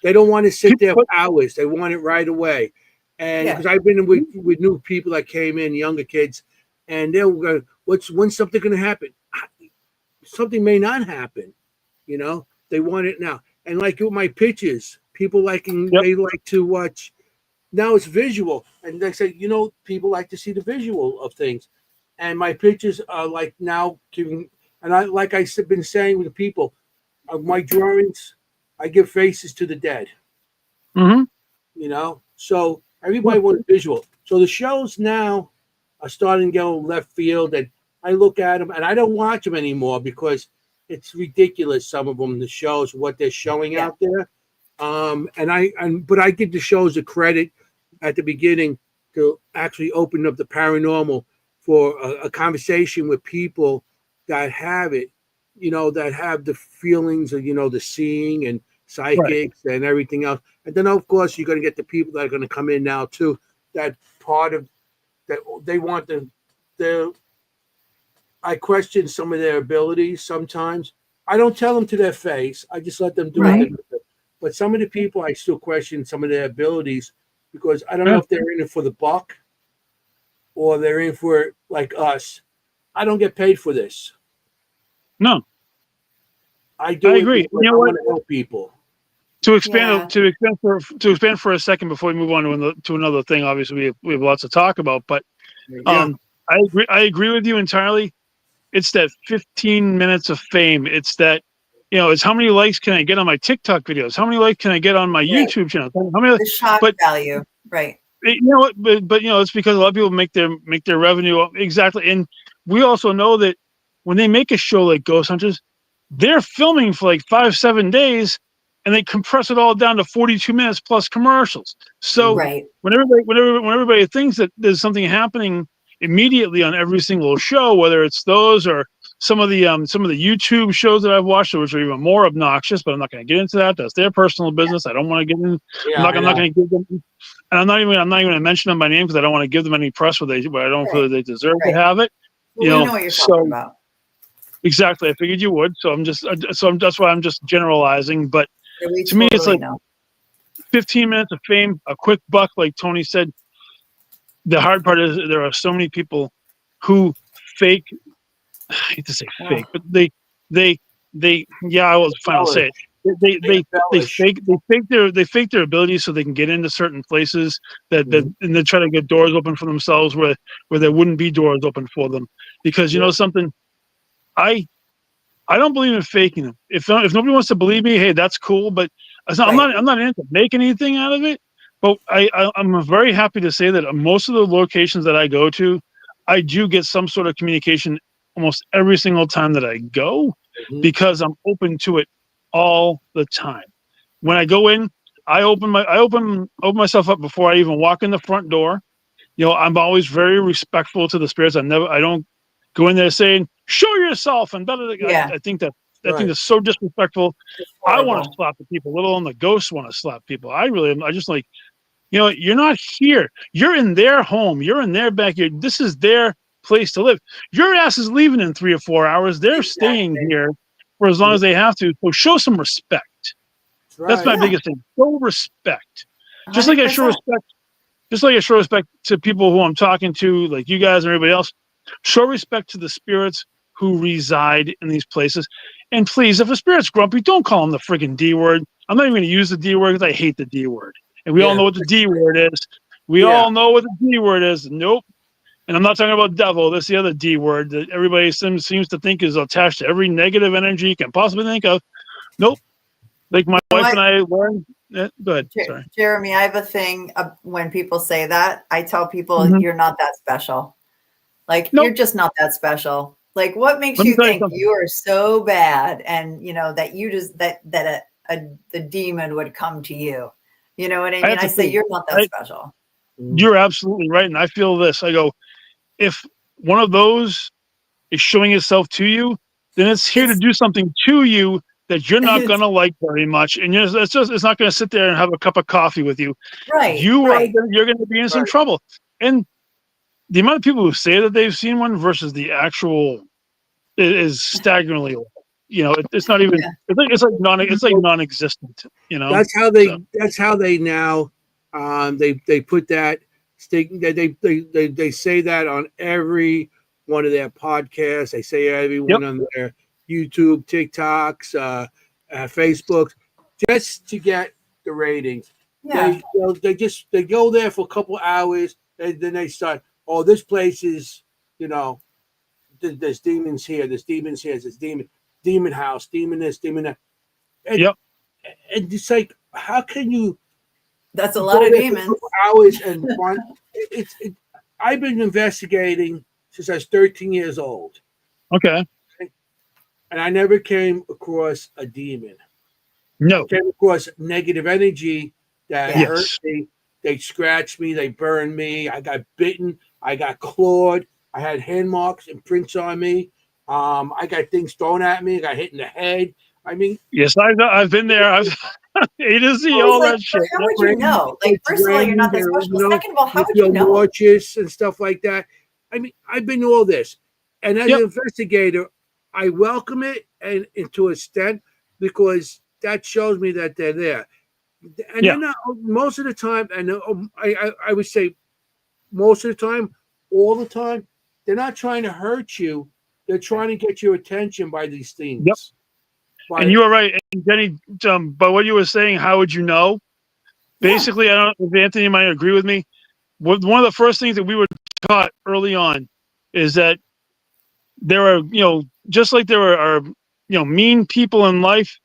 They don't want to sit there for hours. They want it right away. And because I've been with new people that came in, younger kids, and they'll go, when's something going to happen? Something may not happen. They want it now. And like with my pictures, people they like to watch. Now it's visual. And they say, people like to see the visual of things. And my pictures are like now giving, and I've been saying with the people, my drawings, I give faces to the dead. Mm-hmm. So everybody wants visual. So the shows now are starting to go left field, and I look at them and I don't watch them anymore because it's ridiculous. Some of them, the shows, what they're showing out there. But I give the shows a credit at the beginning to actually open up the paranormal for a conversation with people that have it, that have the feelings of, the seeing and psychics and everything else. And then, of course, you're going to get the people that are going to come in now, too, that part of that they want I question some of their abilities sometimes. I don't tell them to their face. I just let them do it. But some of the people, I still question some of their abilities because I don't know if they're in it for the buck or they're in for it like us. I don't get paid for this. No. I agree. You know I what? want to help people. To expand for a second before we move on to another thing, obviously we have lots to talk about, but I agree with you entirely. It's that 15 minutes of fame. It's that, it's how many likes can I get on my TikTok videos? How many likes can I get on my YouTube channel? How many? The shock value, right? But it's because a lot of people make their revenue exactly. And we also know that when they make a show like Ghost Hunters, they're filming for like 5-7 days, and they compress it all down to 42 minutes plus commercials. So when everybody thinks that there's something happening immediately on every single show, whether it's those or some of the YouTube shows that I've watched, which are even more obnoxious, but I'm not going to get into that. That's their personal business. I don't want to get in. I'm not going to give them, and I'm not even going to mention them by name because I don't want to give them any press where I don't feel they deserve to have it. Well, we know what you're talking about. Exactly. I figured you would. So that's why I'm just generalizing. But to me, it's like 15 minutes of fame, a quick buck, like Tony said. The hard part is there are so many people who fake. I hate to say fake, but they. I was final to say it. They fake their abilities so they can get into certain places and they try to get doors open for themselves where there wouldn't be doors open for them. Because something, I don't believe in faking them. If nobody wants to believe me, hey, that's cool. But I'm not into making anything out of it. But I'm very happy to say that most of the locations that I go to, I do get some sort of communication almost every single time that I go because I'm open to it all the time. When I go in, I open myself up before I even walk in the front door. I'm always very respectful to the spirits. I don't go in there saying, show yourself and I think that's so disrespectful. I want to slap the people, let alone the ghosts want to slap people. I really am. I just like, you're not here. You're in their home. You're in their backyard. This is their place to live. Your ass is leaving in 3 or 4 hours. They're staying here for as long as they have to. So show some respect. That's my biggest thing. Show respect. 100%. Just like I show respect to people who I'm talking to, like you guys and everybody else. Show respect to the spirits who reside in these places. And please, if a spirit's grumpy, don't call them the friggin' D word. I'm not even going to use the D word because I hate the D word. And we all know what the D word is. We all know what the D word is. Nope. And I'm not talking about devil. That's the other D word that everybody seems to think is attached to every negative energy you can possibly think of. Nope. Like my wife and I learned. Go ahead. Sorry. Jeremy, I have a thing when people say that. I tell people you're not that special. Like, you're just not that special. Like, what makes Let me you tell you think something. you are so bad, and that you just that the demon would come to you? You know what I mean? have I to say think, you're not that special. you're absolutely right. And I feel this. I go, if one of those is showing itself to you, then it's here to do something to you that you're not going to like very much. And it's not going to sit there and have a cup of coffee with you. Right. You're going to be in some trouble. And the amount of people who say that they've seen one versus the actual is staggeringly low. It's not even. Yeah. It's like non-existent. That's how they now. They put that. They say that on every one of their podcasts. They say everyone on their YouTube, TikToks, Facebook, just to get the ratings. Yeah. They go there for a couple hours, and then they start. Oh, this place is, there's demons here. There's demons here. There's demon house, demon this, demon that. And, and it's like, how can you? That's a lot of demons. Hours and one. I've been investigating since I was 13 years old. Okay. And I never came across a demon. No. I came across negative energy that hurt me. They scratched me. They burned me. I got bitten. I got clawed. I had hand marks and prints on me. I got things thrown at me. I got hit in the head. I mean, yes, I've been there. I've A to Z, all that shit. How would you know? Like, first of all, you're not that special. Second of all, how would you know? Watches and stuff like that. I mean, I've been all this, and as an investigator, I welcome it and to an extent because that shows me that they're there. And they're not most of the time, and I would say most of the time, all the time, they're not trying to hurt you. They're trying to get your attention by these things. Yep. And you are right. And Jenny, by what you were saying, how would you know? Basically, I don't know if Anthony might agree with me. One of the first things that we were taught early on is that there are, just like there are mean people in life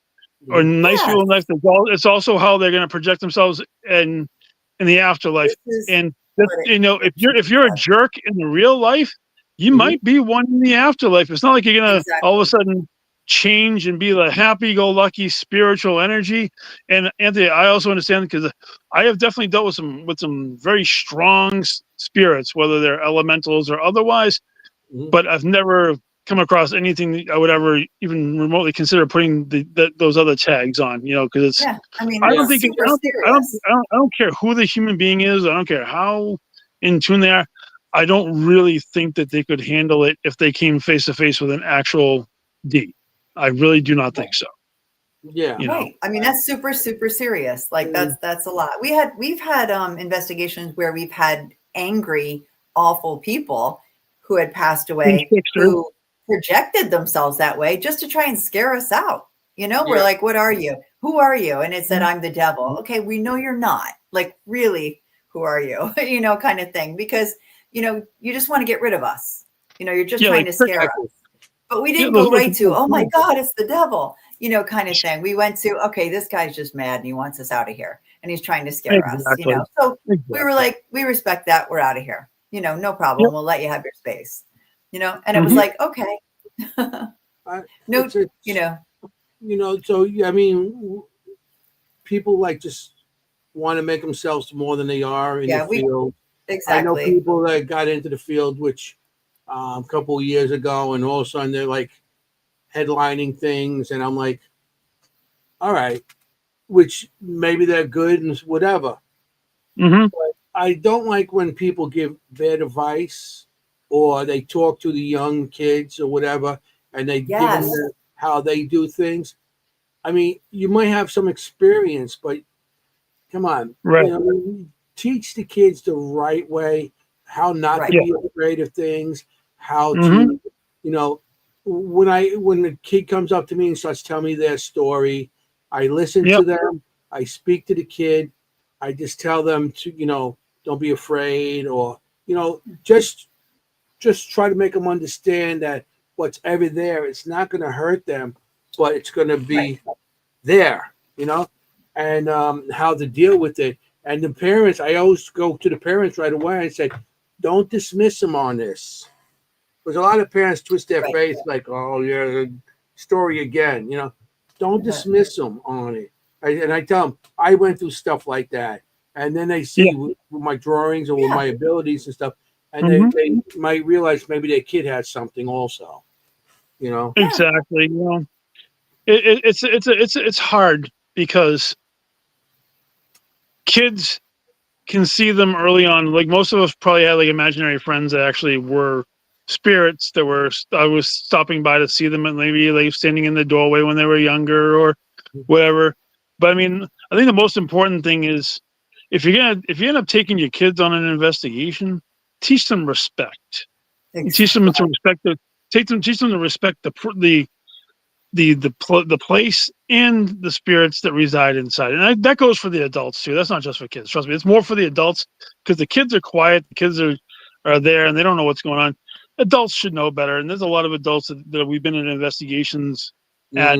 or nice people in life, it's also how they're going to project themselves in the afterlife. And if you're a jerk in the real life, you might be one in the afterlife. It's not like you're going to all of a sudden change and be the happy-go-lucky spiritual energy. And Anthony, I also understand because I have definitely dealt with some very strong spirits, whether they're elementals or otherwise. But I've never come across anything that I would ever even remotely consider putting those other tags on. Because it's. I mean, I don't care who the human being is. I don't care how in tune they are. I don't really think that they could handle it if they came face to face with an actual D. I really do not think so. Yeah. Right. I mean, that's super, super serious. Like that's a lot. We've had investigations where we've had angry, awful people who had passed away who projected themselves that way just to try and scare us out. We're like, what are you? Who are you? And it said, I'm the devil. Okay, we know you're not. Like, really, who are you? Kind of thing. Because, you just want to get rid of us. You're just trying to scare us. But we didn't go right to, oh my God, it's the devil, kind of thing. We went to, okay, this guy's just mad and he wants us out of here. And he's trying to scare us, So we were like, we respect that. We're out of here. No problem. We'll let you have your space, and it was like, okay. So, I mean, people like just want to make themselves more than they are in the field. Exactly. I know people that got into the field, which a couple of years ago, and all of a sudden they're like headlining things, and I'm like, all right, which maybe they're good and whatever. But I don't like when people give bad advice or they talk to the young kids or whatever, and they give them how they do things. I mean, you might have some experience, but come on, teach the kids the right way, how not to be afraid of things. How to, when the kid comes up to me and starts telling me their story, I listen to them. I speak to the kid. I just tell them to, don't be afraid, or just try to make them understand that what's ever there, it's not going to hurt them, but it's going to be there, and how to deal with it. And the parents, I always go to the parents right away and say, don't dismiss them on this. Because a lot of parents twist their Right. face like, "Oh, yeah, story again." Don't dismiss them on it. And I tell them I went through stuff like that, and then they see with my drawings or with my abilities and stuff, and they might realize maybe their kid has something also. Exactly. It's hard because kids can see them early on. Like most of us probably had like imaginary friends that actually were spirits that I was stopping by to see them and maybe like standing in the doorway when they were younger or whatever. But I mean, I think the most important thing is if you end up taking your kids on an investigation, teach them respect. Exactly. Teach them to respect teach them to respect the place and the spirits that reside inside, and that goes for the adults too. That's not just for kids. Trust me, it's more for the adults because the kids are quiet. The kids are there and they don't know what's going on. Adults should know better, and there's a lot of adults that we've been in investigations at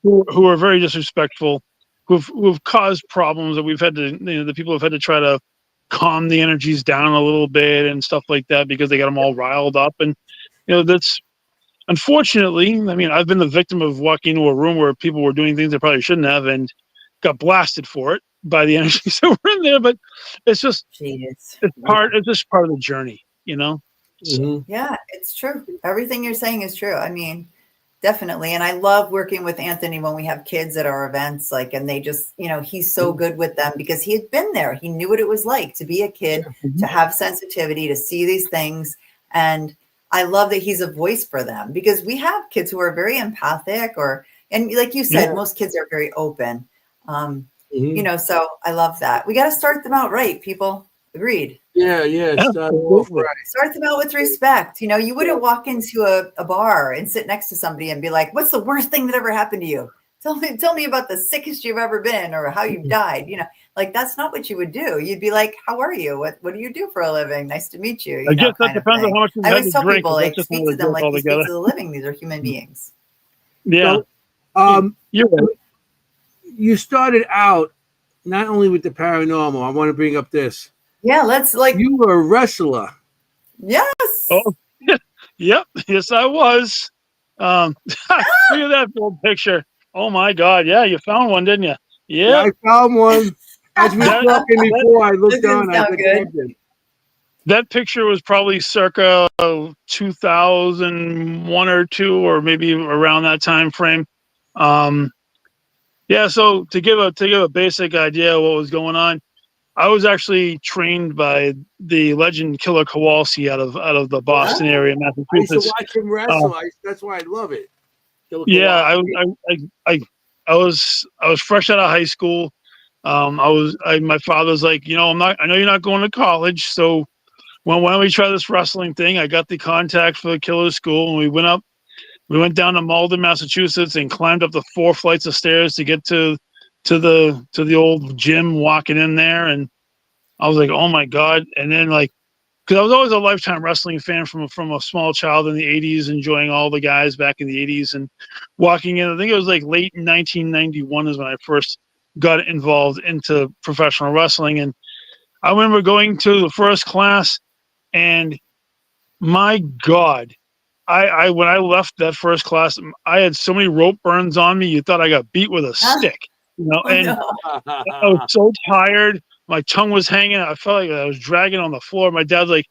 who are very disrespectful, who've caused problems that we've had to. The people have had to try to calm the energies down a little bit and stuff like that because they got them all riled up, and that's. Unfortunately, I mean, I've been the victim of walking into a room where people were doing things they probably shouldn't have and got blasted for it by the energies that were in there. But it's just, it's just part of the journey, So. Yeah, it's true. Everything you're saying is true. I mean, definitely. And I love working with Anthony when we have kids at our events, and they just, he's so good with them because he had been there. He knew what it was like to be a kid, to have sensitivity, to see these things. And I love that he's a voice for them because we have kids who are very empathic and like you said, most kids are very open. So I love that. We got to start them out right, people. Agreed. Yeah. Start them out with respect. You wouldn't walk into a bar and sit next to somebody and be like, "What's the worst thing that ever happened to you? Tell me about the sickest you've ever been or how you died." That's not what you would do. You'd be like, "How are you? What do you do for a living? Nice to meet you." I guess that depends on how much you I had always to tell drink. people, speak to them like you speak to the living. These are human beings. Yeah. So, you started out not only with the paranormal. I want to bring up this. Yeah, let's You were a wrestler. Yes. Oh, yep. Yes, I was. Look at that old picture. Oh my God. Yeah, you found one, didn't you? Yeah, I found one. As we were talking before, I looked down. That picture was probably circa 2001 or 2, or maybe around that time frame. So to give a basic idea of what was going on, I was actually trained by the legend Killer Kowalski out of the Boston area, Massachusetts. I used to watch him wrestle. That's why I love it. Yeah, I was fresh out of high school. My father's like, I know you're not going to college, so why don't we try this wrestling thing? I got the contact for the Killer School, and we went down to Malden, Massachusetts, and climbed up the 4 flights of stairs to get to the old gym. Walking in there, and I was like, oh my God! And then because I was always a lifetime wrestling fan from a small child in the 80s, enjoying all the guys back in the 80s, and walking in. I think it was late in 1991 is when I first got involved into professional wrestling, and I remember going to the first class, and my God. I when I left that first class, I had so many rope burns on me. You thought I got beat with a stick, and I was so tired. My tongue was hanging. I felt like I was dragging on the floor. My dad's like,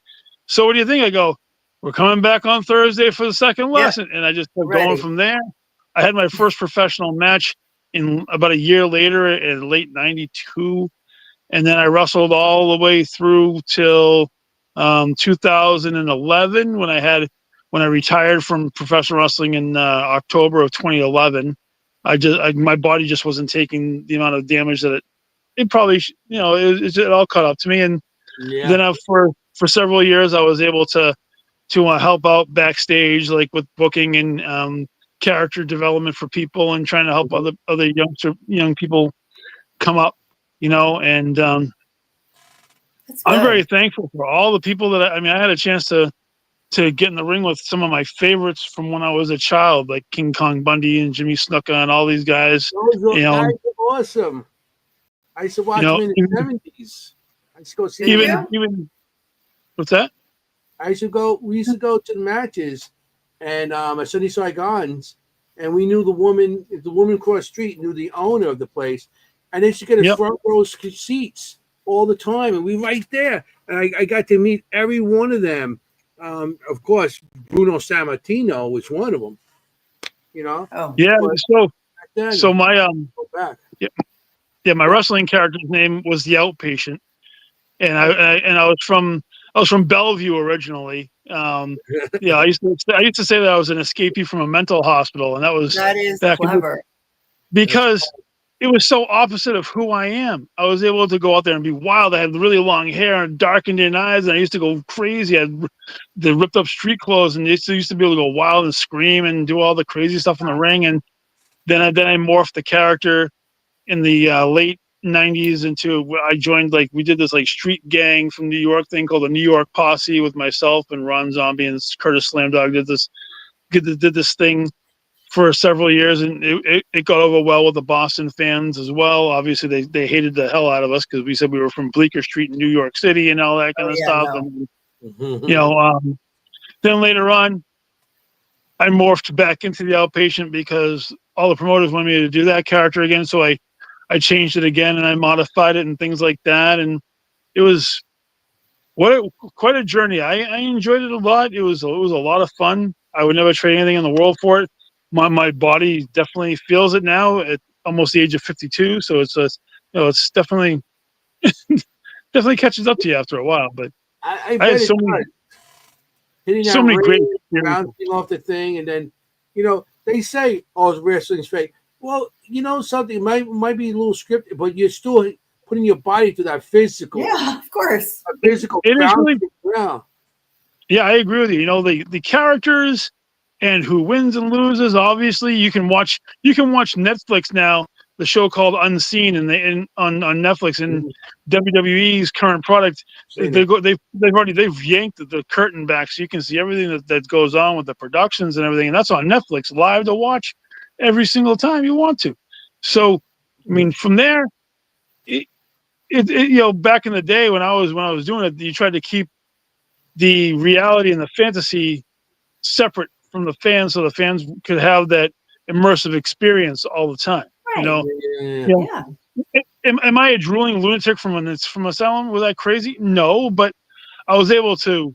"So what do you think?" I go, "We're coming back on Thursday for the second lesson." And I just kept going from there. I had my first professional match in about a year later in late '92. And then I wrestled all the way through till 2011 when I retired from professional wrestling in October of 2011. My body just wasn't taking the amount of damage that it probably it all caught up to me. And then for several years I was able to help out backstage, like with booking and character development for people and trying to help other young people come up, and I'm very thankful for all the people that I had a chance to get in the ring with some of my favorites from when I was a child, like King Kong Bundy and Jimmy Snuka and all these guys. Those guys are awesome. I used to watch them in the 70s. I used to go see even what's that? We used to go to the matches, and at Sunny Saigon's, and we knew the woman across the street knew the owner of the place, and they used to get a front row seats all the time, and we right there, and I got to meet every one of them. Of course, Bruno Sammartino was one of them. Oh yeah. So my go back. my wrestling character's name was the Outpatient, and I was from Bellevue originally. I used to say that I was an escapee from a mental hospital, and that is clever because it was so opposite of who I am. I was able to go out there and be wild. I had really long hair and dark Indian eyes, and I used to go crazy. I had the ripped up street clothes, and used to be able to go wild and scream and do all the crazy stuff in the ring. And then I morphed the character in the late 90s into, I joined, we did this street gang from New York thing called the New York Posse with myself and Ron Zombie and Curtis Slam Dog did this thing for several years, and it got over well with the Boston fans as well. Obviously, they hated the hell out of us because we said we were from Bleecker Street in New York City and all that kind of stuff. No. And then later on, I morphed back into the Outpatient because all the promoters wanted me to do that character again. So I changed it again and I modified it and things like that. And it was quite a journey. I enjoyed it a lot. It was a lot of fun. I would never trade anything in the world for it. My body definitely feels it now at almost the age of 52. So it's definitely catches up to you after a while. But I had so many great bouncing off the thing, and then they say, "Oh, wrestling's fake." Well, something might be a little scripted, but you're still putting your body through that physical. Yeah, of course. Physical. It is really. Yeah, I agree with you. The characters and who wins and loses. Obviously, you can watch Netflix now. The show called Unseen on Netflix, and WWE's current product. They've yanked the curtain back so you can see everything that goes on with the productions and everything, and that's on Netflix live to watch every single time you want to. So, I mean, from there, back in the day when I was doing it, you tried to keep the reality and the fantasy separate from the fans, so the fans could have that immersive experience all the time. Right. Am I a drooling lunatic from Asylum? Was that crazy? No, but I was able to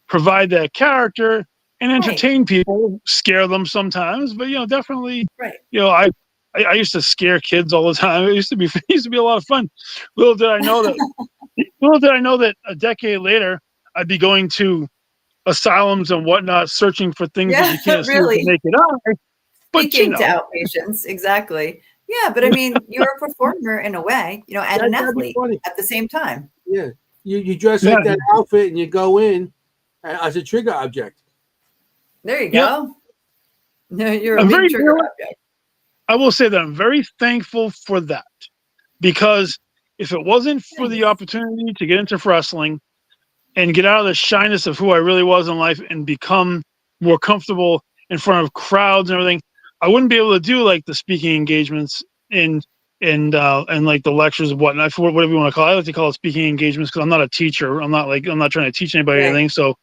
provide that character and entertain people, scare them sometimes. But definitely, I used to scare kids all the time. It used to be a lot of fun. Little did I know that a decade later I'd be going to asylums and whatnot, searching for things that you can't see to make it up. Speaking to outpatients, exactly. Yeah, but I mean, you're a performer in a way, and an athlete at the same time. Yeah, you dress like that outfit and you go in as a trigger object. There you go. No, you're a big trigger object. I will say that I'm very thankful for that, because if it wasn't for the opportunity to get into wrestling and get out of the shyness of who I really was in life and become more comfortable in front of crowds and everything, I wouldn't be able to do the speaking engagements and the lectures and whatnot, whatever you want to call it. I like to call it speaking engagements because I'm not a teacher. I'm not trying to teach anybody anything. So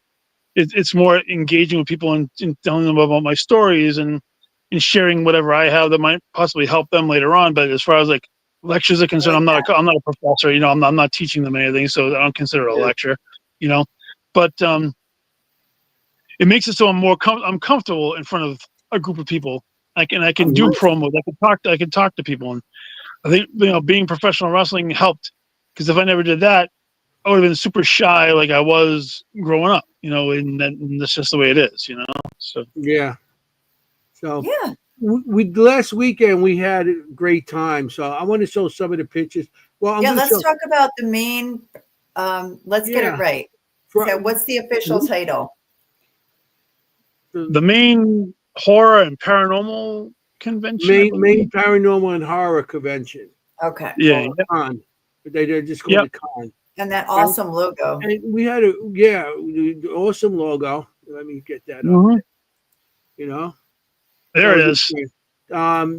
it's more engaging with people and telling them about my stories and sharing whatever I have that might possibly help them later on. But as far as lectures are concerned, I'm not a professor. I'm not teaching them anything, so I don't consider it a lecture. But it makes it so I'm comfortable in front of a group of people. I can do promos. I can talk to people, and I think being professional wrestling helped, because if I never did that, I would have been super shy like I was growing up. And that's just the way it is. So yeah. So we last weekend we had a great time. So I want to show some of the pictures. Well, let's talk about the main. Let's get it right. So what's the official title? The main horror and paranormal convention. Main paranormal and horror convention. Okay. Yeah. Con. But they're just called the con. And that awesome logo. And we had the awesome logo. Let me get that up. There it is.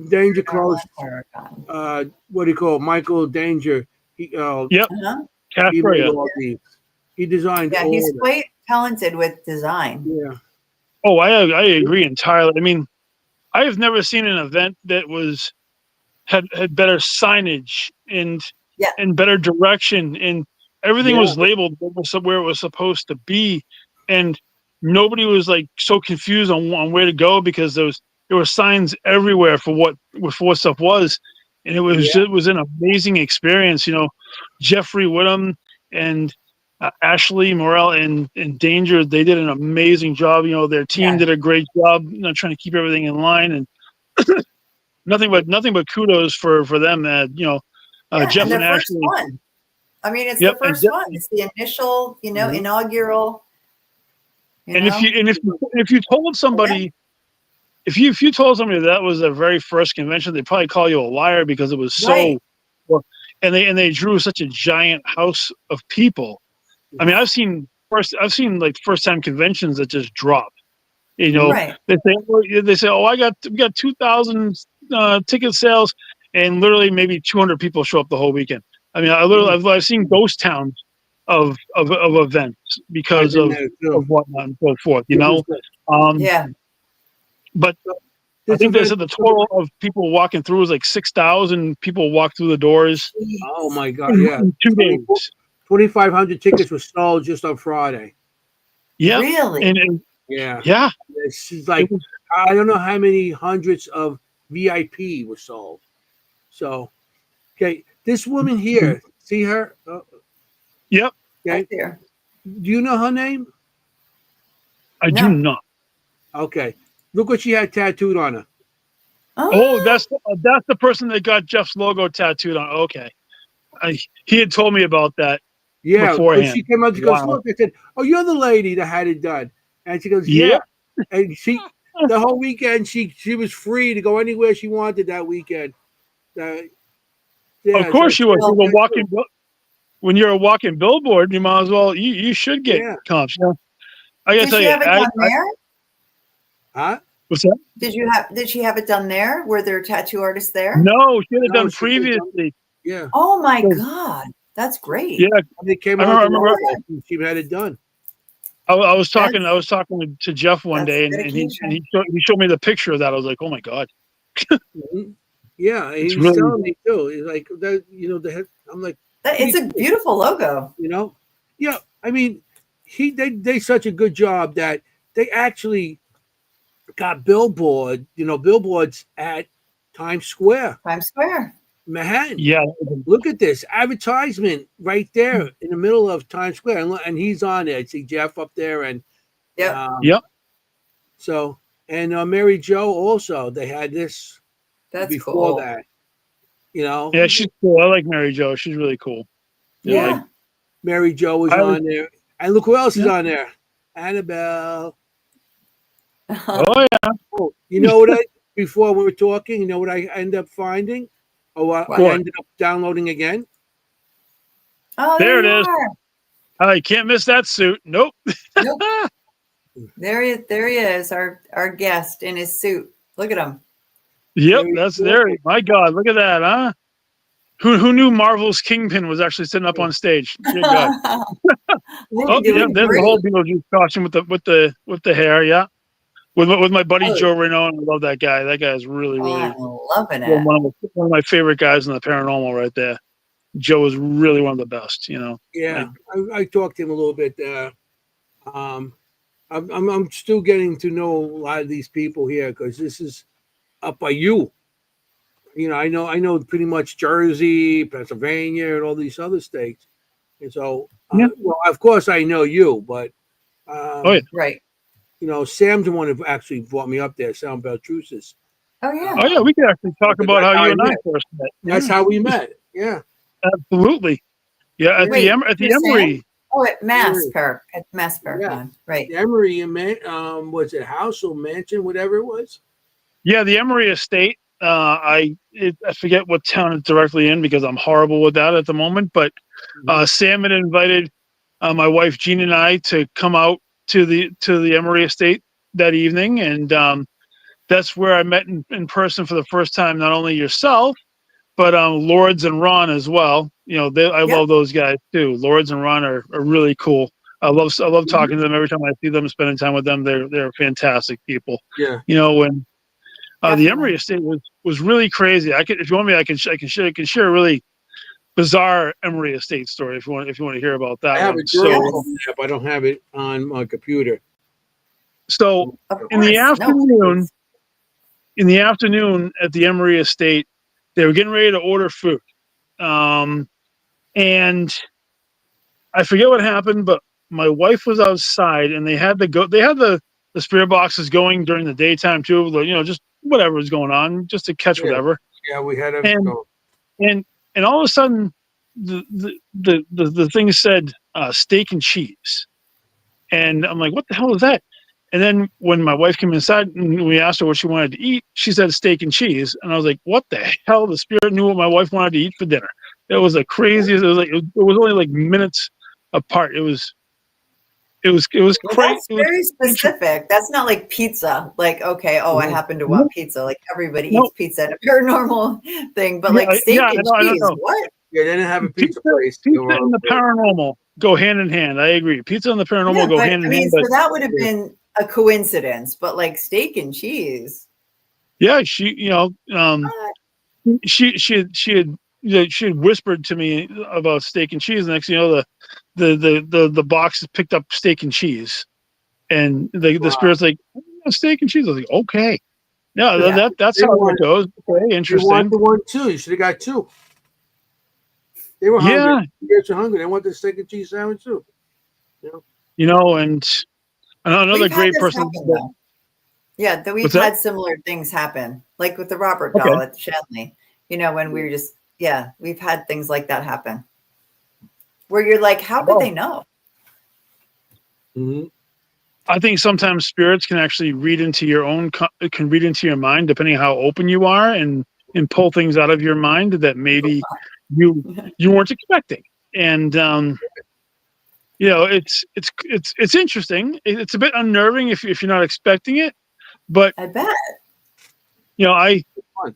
Danger Close. What do you call it? Michael Danger. He Casper, he designed. Yeah, talented with design. Yeah. Oh, I agree entirely. I mean, I have never seen an event that had better signage and better direction, and everything was labeled where it was supposed to be, and nobody was like so confused on where to go because there were signs everywhere for what stuff was, and it was an amazing experience. You know, Jeffrey Whittam and Ashley Morel and Danger, they did an amazing job. You know, their team did a great job, you know, trying to keep everything in line, and nothing but kudos for them. You know, Jeff and Ashley. One. I mean, it's the first one. It's the initial, you know, inaugural. And if you told somebody, if you told somebody that was their very first convention, they'd probably call you a liar because it was so. And they drew such a giant house of people. I mean, I've seen like first time conventions that just drop. You know, they say, oh, we got 2,000 ticket sales, and literally maybe 200 people show up the whole weekend. I mean, I've seen ghost towns of events because of whatnot and so forth. You know, But I think they said the total of people walking through was like 6,000 people walked through the doors. Oh my God! Yeah, in 2 days. 2,500 tickets were sold just on Friday. Yeah, really. And yeah. It's like I don't know how many hundreds of VIP were sold. So, okay, this woman here, see her? Yep. Okay. Right there. Do you know her name? I do not. Okay. Look what she had tattooed on her. Oh, that's the person that got Jeff's logo tattooed on. Okay. He had told me about that. Yeah, beforehand. She came up. She goes, "Look," I said, "Oh, you're the lady that had it done." And she goes, "Yeah." And she, the whole weekend, she was free to go anywhere she wanted that weekend. Of course, you were. When you're a walking billboard, you might as well. You should get comps. Yeah. I gotta tell you, have it done there? Huh? What's that? Did she have it done there? Were there tattoo artists there? No, she had it done previously. Yeah. Oh my God, that's great. Yeah, they came out. I remember she had it done. I was talking to Jeff one day, and he showed me the picture of that. I was like, oh my God. Yeah, he was telling me too. He's like that, you know. I'm like, it's a beautiful logo. You know, yeah. I mean, they did such a good job that they actually got billboards at Times Square. Manhattan. Yeah. Look at this advertisement right there in the middle of Times Square, and he's on there. I see Jeff up there, and So, and Mary Jo also, they had this. That's before cool. that, you know. Yeah, she's cool. I like Mary Jo. She's really cool. Yeah. Mary Jo was on there, and look who else is on there. Annabelle. Oh yeah. Oh, you know what? Before we were talking, you know what I ended up finding? I ended up downloading again. Oh, there it is. I can't miss that suit. Nope. There he is, our guest in his suit. Look at him. Yep, that's there. My God, look at that, huh? Who knew Marvel's Kingpin was actually sitting up on stage? Good God. There's the whole Beetlejuice costume with the hair, yeah. With my buddy Joe Reno, and I love that guy. That guy is really I'm loving it. One of my favorite guys in the paranormal right there. Joe is really one of the best, you know. Yeah. I talked to him a little bit. I'm still getting to know a lot of these people here because this is up by you. You know, I know pretty much Jersey, Pennsylvania, and all these other states. And so, well, of course, I know you, but right. You know, Sam's the one who actually brought me up there, Sam Beltrusis. Oh yeah. Oh yeah, we can actually talk about how you and I first met. That's how we met. Yeah. Absolutely. Yeah, at the Emory. Oh, at Mass Park. At Mass Park, right. The Emory, was it house or mansion, whatever it was? Yeah, the Emory estate. I forget what town it's directly in because I'm horrible with that at the moment. But Sam had invited my wife Jean and I to come out to the Emory estate that evening, and that's where I met in person for the first time. Not only yourself, but Lords and Ron as well. You know, I love those guys too. Lords and Ron are really cool. I love talking to them every time I see them, spending time with them. They're fantastic people. Yeah. You know, when the Emery estate was really crazy. If you want me, I can share a really bizarre Emery estate story if you want to hear about that. I have one. a journal app. I don't have it on my computer. So in the afternoon at the Emery estate, they were getting ready to order food, and I forget what happened, but my wife was outside, and they had the spirit boxes going during the daytime too. You know, just whatever was going on, just to catch whatever. Yeah, we had a and all of a sudden, the thing said steak and cheese, and I'm like, what the hell is that? And then when my wife came inside and we asked her what she wanted to eat, she said steak and cheese, and I was like, what the hell? The spirit knew what my wife wanted to eat for dinner. It was the craziest. It was only like minutes apart. It was crazy. That's very specific. That's not like pizza. Like, okay, I happen to want pizza. Like everybody eats pizza at a paranormal thing, but like steak and cheese, what? Yeah, they didn't have a pizza place. Pizza and the paranormal go hand in hand. I agree. Pizza and the paranormal go hand in hand. So that would have been a coincidence, but like steak and cheese. Yeah, she had whispered to me about steak and cheese. Next, you know, the box picked up steak and cheese, and the spirit's like, steak and cheese. I was like, okay, that's how it goes. Okay, interesting. You want the one too? You should have got two. They were hungry. Yeah, you guys are hungry. They want the steak and cheese sandwich too. You know, and another great person. We've had similar things happen, like with the Robert doll at Shanley. You know, when we were just we've had things like that happen, where you're like, how did they know? Mm-hmm. I think sometimes spirits can actually read into your mind, depending on how open you are, and pull things out of your mind that maybe you weren't expecting. And you know, it's interesting. It's a bit unnerving if you're not expecting it, but I bet. You know, like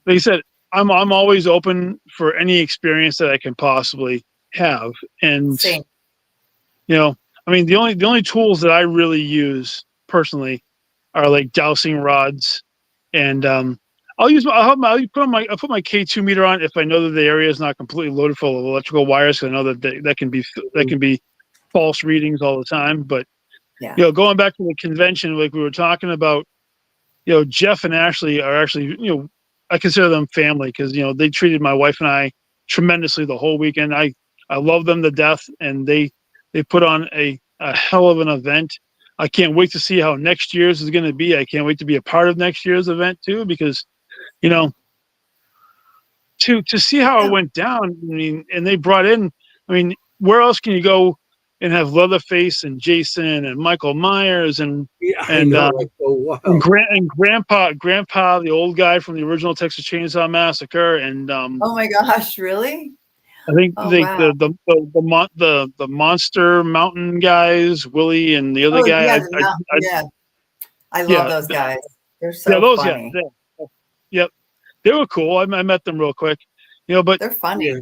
I said, I'm always open for any experience that I can possibly have, and Same. You know, I mean, the only tools that I really use personally are like dowsing rods, and I'll put my K2 meter on if I know that the area is not completely loaded full of electrical wires, because I know that can be false readings all the time. But you know, going back to the convention, like we were talking about, you know, Jeff and Ashley are actually, you know, I consider them family, because you know they treated my wife and I tremendously the whole weekend. I love them to death, and they put on a hell of an event. I can't wait to see how next year's is going to be. I can't wait to be a part of next year's event too, because you know, to see how it went down. I mean, and they brought in. I mean, where else can you go and have Leatherface and Jason and Michael Myers and Grandpa, the old guy from the original Texas Chainsaw Massacre, and oh my gosh, really? I think the Monster Mountain guys, Willie and the other guy. I love those guys. They're so funny. Yep, they were cool. I met them real quick, you know. But they're funny.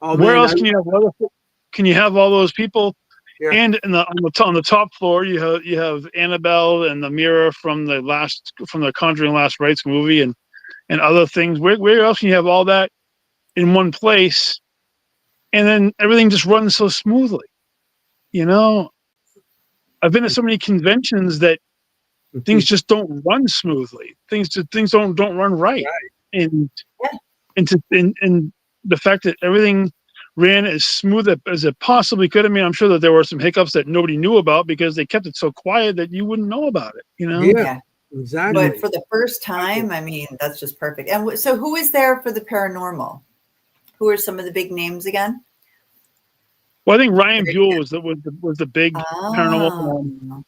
Where else can you have? Can you have all those people? Yeah. And on the top floor, you have Annabelle and the mirror from the Conjuring Last Rites movie and other things. Where else can you have all that in one place, and then everything just runs so smoothly? You know, I've been to so many conventions that things just don't run smoothly. Things don't run right. And the fact that everything ran as smooth as it possibly could. I mean, I'm sure that there were some hiccups that nobody knew about because they kept it so quiet that you wouldn't know about it, you know? Yeah, exactly. But for the first time, I mean, that's just perfect. And so who is there for the paranormal? Who are some of the big names again? Well, I think Ryan Buell was the big paranormal.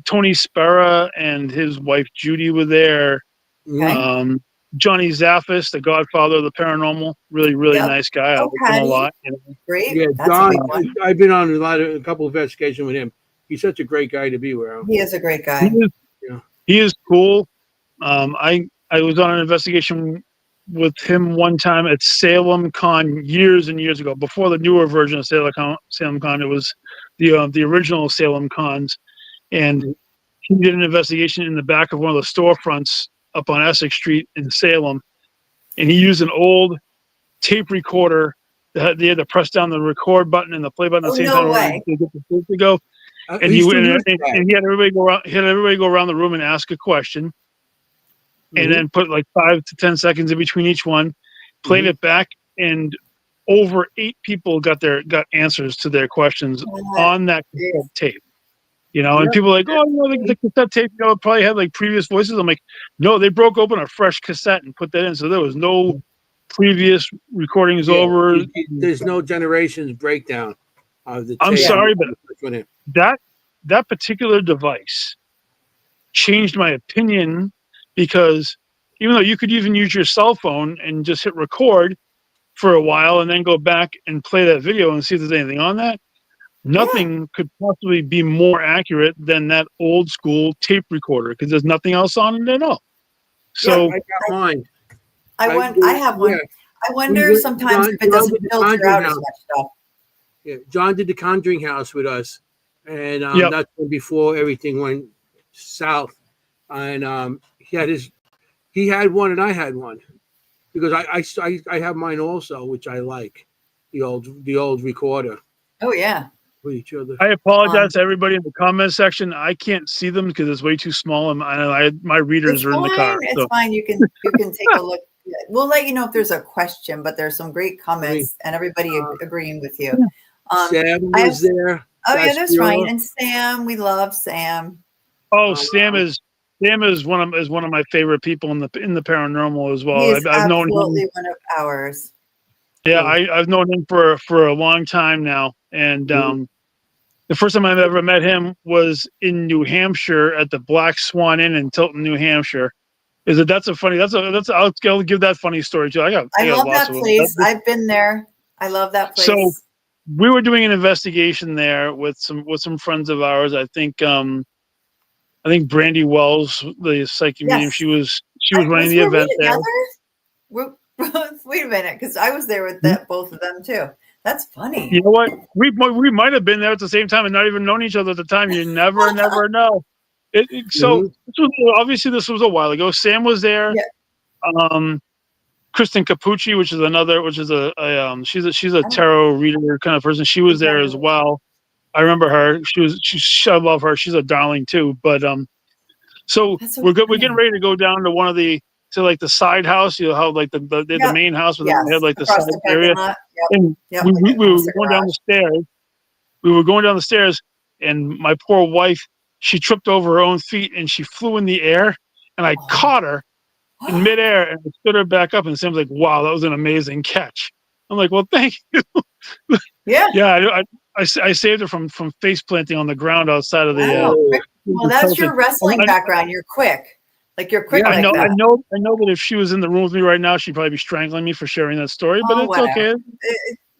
Tony Spera and his wife Judy were there. Okay. Johnny Zaffis, the godfather of the paranormal, really nice guy. I like him a lot. You know? Great. Yeah, John. I've been on a couple of investigations with him. He's such a great guy to be around. He is a great guy. He is cool. I was on an investigation with him one time at Salem Con years and years ago, before the newer version of Salem Con. It was the original Salem Cons, and he did an investigation in the back of one of the storefronts up on Essex Street in Salem, and he used an old tape recorder that they had to press down the record button and the play button at the same time to get the tape to go. And he had everybody go around. He had everybody go around the room and ask a question, and then put like 5 to 10 seconds in between each one. Played it back, and over 8 people got answers to their questions on that cassette tape. And people are like, oh, the cassette tape, probably had like previous voices. I'm like, no, they broke open a fresh cassette and put that in, so there was no previous recordings over. There's no generations breakdown of the tape. I'm sorry, but that particular device changed my opinion, because even though you could even use your cell phone and just hit record for a while and then go back and play that video and see if there's anything on that, nothing could possibly be more accurate than that old school tape recorder, because there's nothing else on it at all. So I got mine. I have one. I wonder sometimes if it doesn't filter out as much stuff. Yeah, John did the Conjuring House with us, and that's before everything went south. And he had one, and I had one, because I have mine also, which I like, the old recorder. Oh yeah. With each other. I apologize to everybody in the comment section. I can't see them because it's way too small, and my readers are in the car. It's fine. You can take a look. We'll let you know if there's a question, but there's some great comments and everybody agreeing with you. Sam was there. Oh yeah, that's right. And Sam, we love Sam. Oh, Sam is one of my favorite people in the paranormal as well. He's I've known him. Absolutely one of ours. Yeah, I've known him for a long time now, and the first time I've ever met him was in New Hampshire at the Black Swan Inn in Tilton, New Hampshire. I'll give that funny story too. I love that place. I've been there. I love that place. So we were doing an investigation there with some friends of ours. I think Brandy Wells, the psychic medium, she was running the event there. Wait a minute, because I was there with both of them too. That's funny. You know what? We might have been there at the same time and not even known each other at the time. You never know. So obviously this was a while ago. Sam was there. Yeah. Kristen Capucci, she's a tarot reader kind of person. She was there as well. I remember her. I love her. She's a darling too. But so we're good. We're getting ready to go down to one of the side house. You know how like the main house, but then they had like the side area. And we were going down the stairs. We were going down the stairs, and my poor wife, she tripped over her own feet and she flew in the air, and I caught her in midair and stood her back up. And Sam's like, "Wow, that was an amazing catch." I'm like, "Well, thank you." Yeah. I saved her from face planting on the ground outside of the. Well, that's your wrestling background. You're quick. Like you're quick. I know that if she was in the room with me right now, she'd probably be strangling me for sharing that story. But it's okay.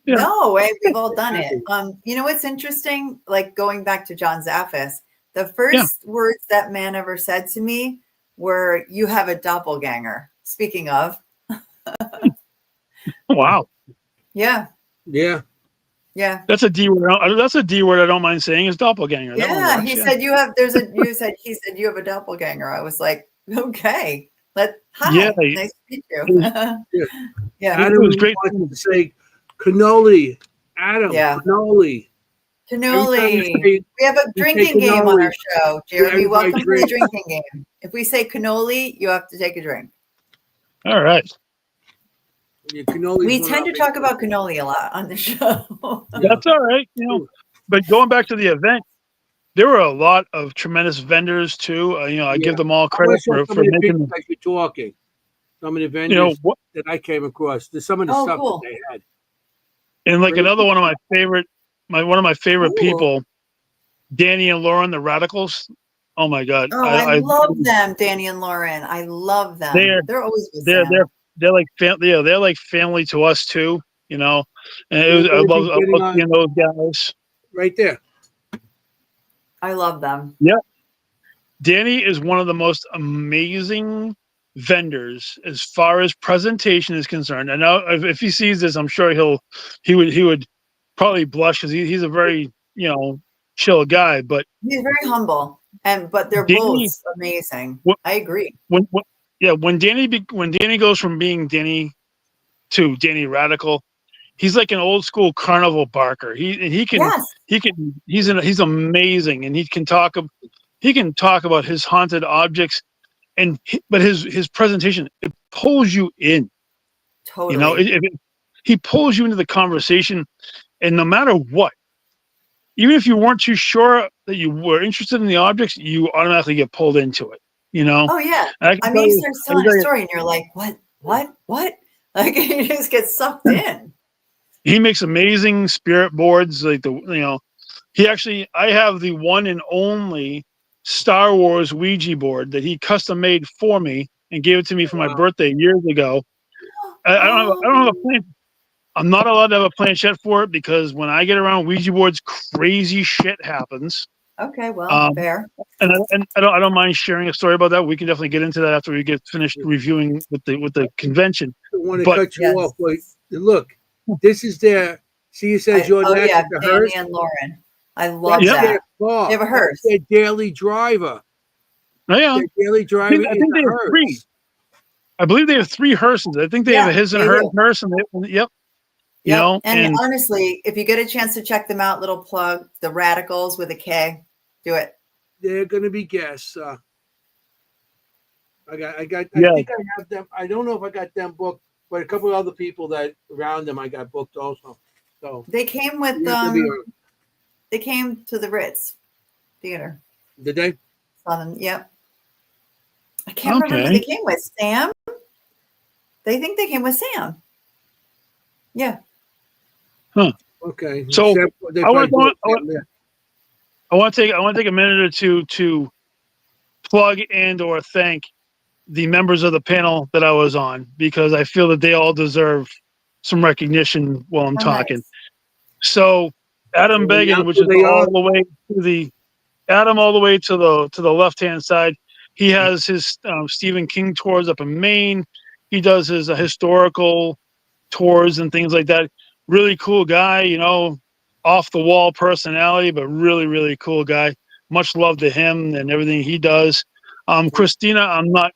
No way, we've all done it. You know what's interesting? Like going back to John Zaffis, the first words that man ever said to me were, "You have a doppelganger." Speaking of. Wow. Yeah. Yeah. Yeah. That's a D word. That's a D word I don't mind saying, is doppelganger. Yeah. He said you have a doppelganger. I was like, okay. Hi. Nice to meet you. Yeah. Adam was great to say cannoli. Adam. Yeah. Cannoli. We have a drinking game on our show, Jeremy. Welcome to the drinking game. If we say cannoli, you have to take a drink. All right. We tend to talk about cannoli a lot on the show. That's all right. But going back to the event, there were a lot of tremendous vendors too. I give them all credit for making them. You're talking. Some of the vendors that I came across. There's some of the stuff that they had. And like another one of my favorite people, Danny and Lauren, the Radicals. Oh my God! Oh, I love them, Danny and Lauren. I love them. They're always with them. They're like they're like family to us too, and I love seeing those guys. Right there. I love them. Yeah. Danny is one of the most amazing vendors as far as presentation is concerned. And now if he sees this, I'm sure he would probably blush because he's a very, chill guy, but he's very humble, but they're Danny, both amazing. I agree. When Danny goes from being Danny to Danny Radical, he's like an old school carnival barker. He's amazing, and he can talk about his haunted objects, but his presentation, it pulls you in. Totally. He pulls you into the conversation, and no matter what, even if you weren't too sure that you were interested in the objects, you automatically get pulled into it. Oh yeah. I mean, you start telling a story, and you're like, what? Like you just get sucked in. He makes amazing spirit boards, like I have the one and only Star Wars Ouija board that he custom made for me and gave it to me for my birthday years ago. I don't have a plan. I'm not allowed to have a planchette for it because when I get around Ouija boards, crazy shit happens. Okay, well, fair. And I don't mind sharing a story about that. We can definitely get into that after we get finished reviewing with the convention. I want to cut you off. But look, this is their. See, it says your next. Yeah, Danny and Lauren. I love that. They have a hearse. Their daily driver. Oh, yeah. Their daily driver. I think they have 3. I believe they have 3 hearses. I think they have a his and her hearse. Yep. And honestly, if you get a chance to check them out, little plug, the Radicals with a K, do it. They're going to be guests. I think I have them. I don't know if I got them booked, but a couple of other people that around them I got booked also. So they came with they came to the Ritz Theater. Did they? Saw them. Yep. I can't remember who they came with. Sam. They think they came with Sam. Yeah. Huh. Okay. So I want to take a minute or two to plug and or thank the members of the panel that I was on, because I feel that they all deserve some recognition while I'm talking. Nice. So Adam Began, which is all the way to the left hand side, he has his Stephen King tours up in Maine. He does his historical tours and things like that. Really cool guy, off the wall personality, but really, really cool guy. Much love to him and everything he does. Christina, I'm not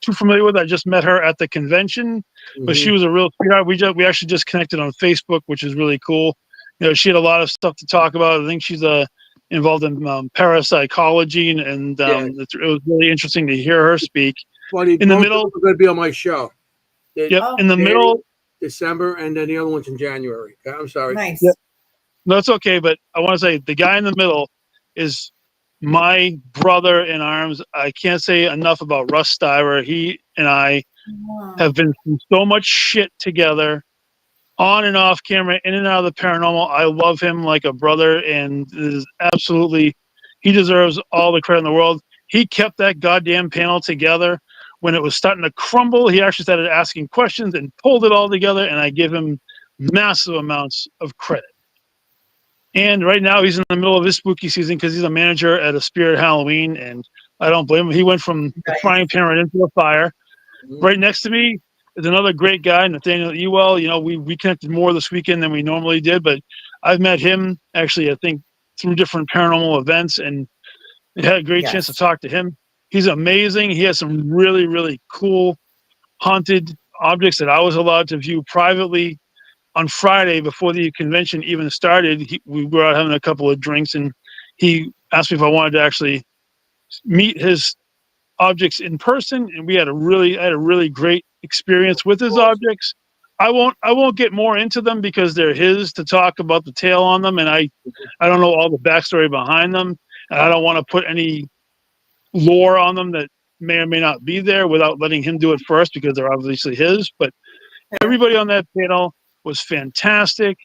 too familiar with. I just met her at the convention, but she was a real sweetheart. We actually just connected on Facebook, which is really cool. She had a lot of stuff to talk about. I think she's involved in parapsychology, and it was really interesting to hear her speak. Funny, in the middle, going to be on my show. In the middle, December, and then the other one's in January. I'm sorry. Nice. Yep. No, it's okay, but I want to say the guy in the middle is my brother in arms. I can't say enough about Russ Stiver. He and I have been through so much shit together, on and off camera, in and out of the paranormal. I love him like a brother, and he deserves all the credit in the world. He kept that goddamn panel together. When it was starting to crumble, he actually started asking questions and pulled it all together, and I give him massive amounts of credit. And right now he's in the middle of his spooky season because he's a manager at a Spirit Halloween, and I don't blame him. He went from the frying pan right into the fire. Right next to me is another great guy, Nathaniel Ewell. We connected more this weekend than we normally did, but I've met him actually, I think, through different paranormal events, and had a great chance to talk to him. He's amazing. He has some really, really cool haunted objects that I was allowed to view privately. On Friday, before the convention even started, we were out having a couple of drinks, and he asked me if I wanted to actually meet his objects in person, and I had a really great experience with his objects. I won't get more into them because they're his to talk about the tale on them, and I don't know all the backstory behind them, and I don't want to put any lore on them that may or may not be there without letting him do it first, because they're obviously his. But everybody on that panel was fantastic.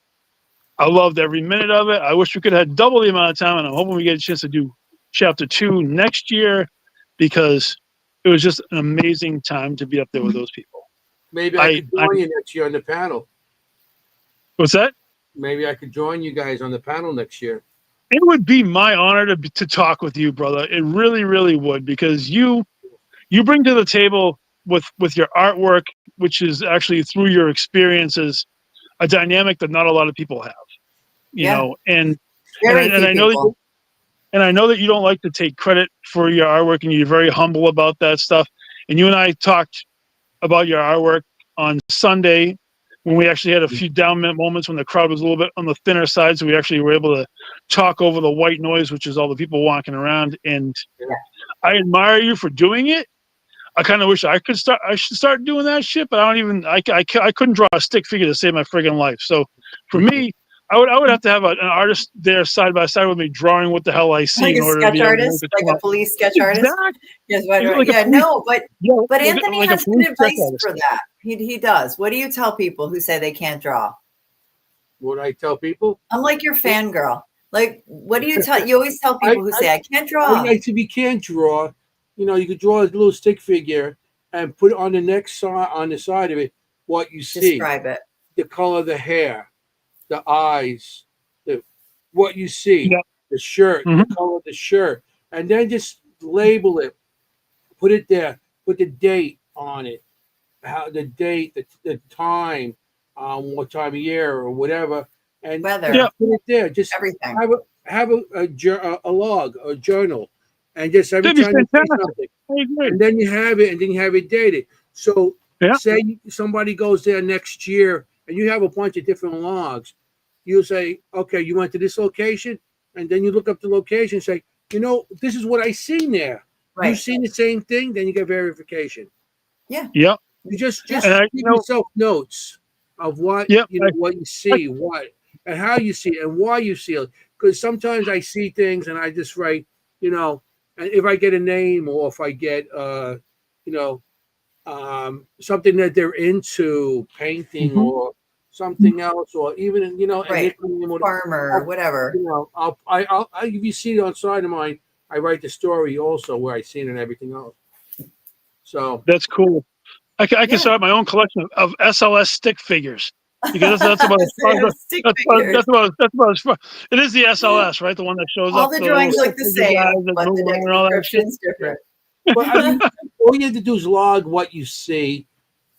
I loved every minute of it. I wish we could have had double the amount of time, and I'm hoping we get a chance to do chapter 2 next year, because it was just an amazing time to be up there with those people. Maybe I could join you next year on the panel. What's that? Maybe I could join you guys on the panel next year. It would be my honor to talk with you, brother. It really, really would, because you bring to the table with your artwork, which is actually through your experiences, a dynamic that not a lot of people have, you know, and very few I know that people. and I know that you don't like to take credit for your artwork, and you're very humble about that stuff. And you and I talked about your artwork on Sunday when we actually had a few down moments when the crowd was a little bit on the thinner side, so we actually were able to talk over the white noise, which is all the people walking around. And I admire you for doing it. I kind of wish I should start doing that shit, but I don't even. I couldn't draw a stick figure to save my friggin' life. So for me, I would have to have an artist there side by side with me drawing what the hell I see Like in a order to sketch be able to artist, make it like a police sketch artist. Exactly. Yes, right. Like Yeah, no, but Anthony like has good advice for that. He does. What do you tell people who say they can't draw? What I tell people? I'm like your fangirl. Like, what do you tell? You always tell people who say I can't draw. If you can't draw, you know, you could draw a little stick figure and put on the next side, on the side of it, what you see. Describe it. The color of the hair, the eyes, what you see, the shirt, the color of the shirt, and then just label it, put it there, put the date on it, how the date, the time, what time of year or whatever, and weather. Put it there. Just everything. Have a log, a journal, and just every time you see something, and then you have it dated. So say somebody goes there next year and you have a bunch of different logs, you say, okay, you went to this location, and then you look up the location and say, you know, this is what I seen there. Right. You've seen the same thing, then you get verification. Yeah. Yep. You just give yourself notes of what what you see, what and how you see it and why you see it. Because sometimes I see things and I just write, you know, and if I get a name or if I get something that they're into, painting or something else, or even farmer or whatever. You know, I'll if you see it on side of mine, I write the story also where I seen it and everything else. So that's cool. I can start my own collection of SLS stick figures because that's about as far. It is the SLS, right? The one that shows all up. The drawings look the same, but the description's different. But I mean, all you have to do is log what you see,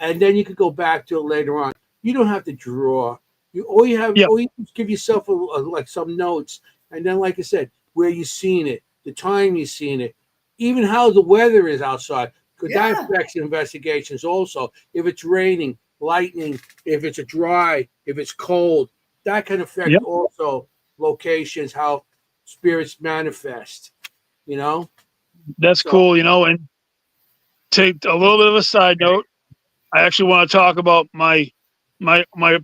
and then you could go back to it later on. You don't have to draw. All you give yourself like some notes, and then, like I said, where you seen it, the time you seen it, even how the weather is outside. Because that affects investigations also. If it's raining, lightning, if it's a dry, if it's cold, that can affect also locations, how spirits manifest, you know? That's cool, you know, and take a little bit of a side note. I actually want to talk about my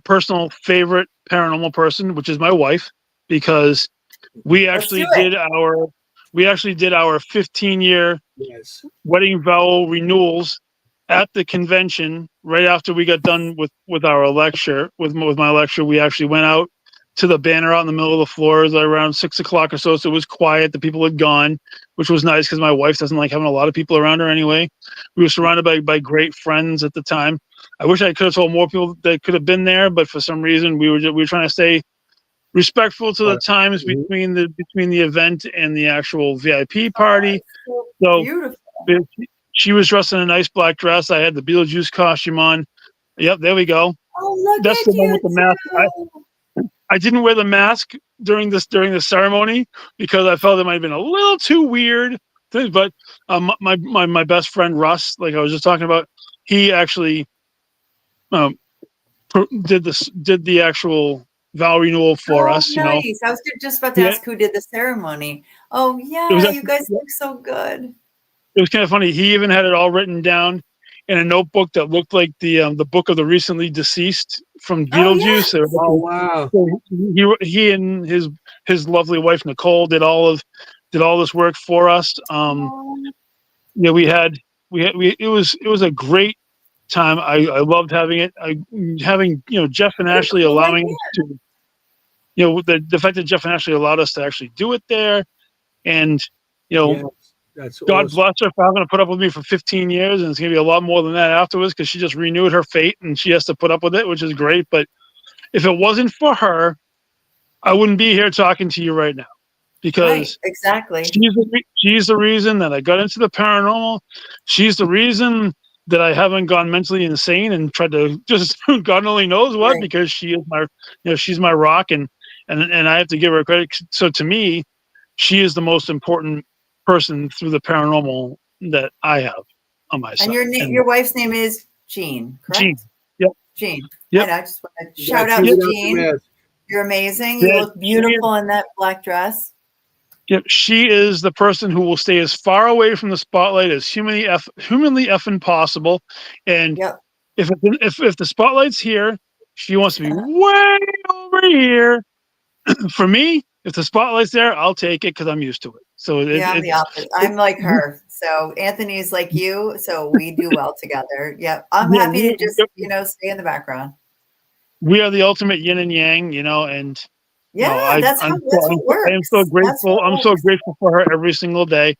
personal favorite paranormal person, which is my wife, because we actually did our 15-year wedding vow renewals at the convention right after we got done with our lecture. With my lecture, we actually went out to the banner out in the middle of the floor around 6 o'clock or so. So it was quiet. The people had gone, which was nice because my wife doesn't like having a lot of people around her anyway. We were surrounded by great friends at the time. I wish I could have told more people that could have been there, but for some reason we were trying to stay respectful to the times between the event and the actual VIP party. So beautiful. She was dressed in a nice black dress. I had the Beetlejuice costume on. Yep, there we go. Oh, look That's at the one with the mask. I didn't wear the mask during the ceremony because I felt it might have been a little too weird. But my best friend Russ, like I was just talking about, he actually did the actual vow renewal for us. Nice. You know, I was just about to ask who did the ceremony. Oh yeah, you guys look so good. It was kind of funny. He even had it all written down in a notebook that looked like the book of the recently deceased from Beetlejuice. Oh wow! So he and his lovely wife Nicole did all this work for us. It was a great time. I loved having it. Having Jeff and Ashley allowing us to, the fact that Jeff and Ashley allowed us to actually do it there, and that's God awesome. bless her for having to put up with me for 15 years, and it's going to be a lot more than that afterwards because she just renewed her fate and she has to put up with it, which is great. But if it wasn't for her, I wouldn't be here talking to you right now because exactly she's the reason that I got into the paranormal. She's the reason that I haven't gone mentally insane and tried to just God only knows what, because she is my, she's my rock, and I have to give her credit. So to me, she is the most important person through the paranormal that I have on my side. And your wife's name is Jean, correct? Jean. Yep. Jean. Yep. I just want to shout out to Jean. You're amazing. You look beautiful in that black dress. Yep, she is the person who will stay as far away from the spotlight as humanly effing possible. And if the spotlight's here, she wants to be way over here. For me, if the spotlight's there, I'll take it because I'm used to it. So I'm the opposite. I'm like her. So Anthony's like you. So we do well together. Yeah, I'm happy to just stay in the background. We are the ultimate yin and yang, and. That's how it works. I am so grateful. I'm so grateful for her every single day.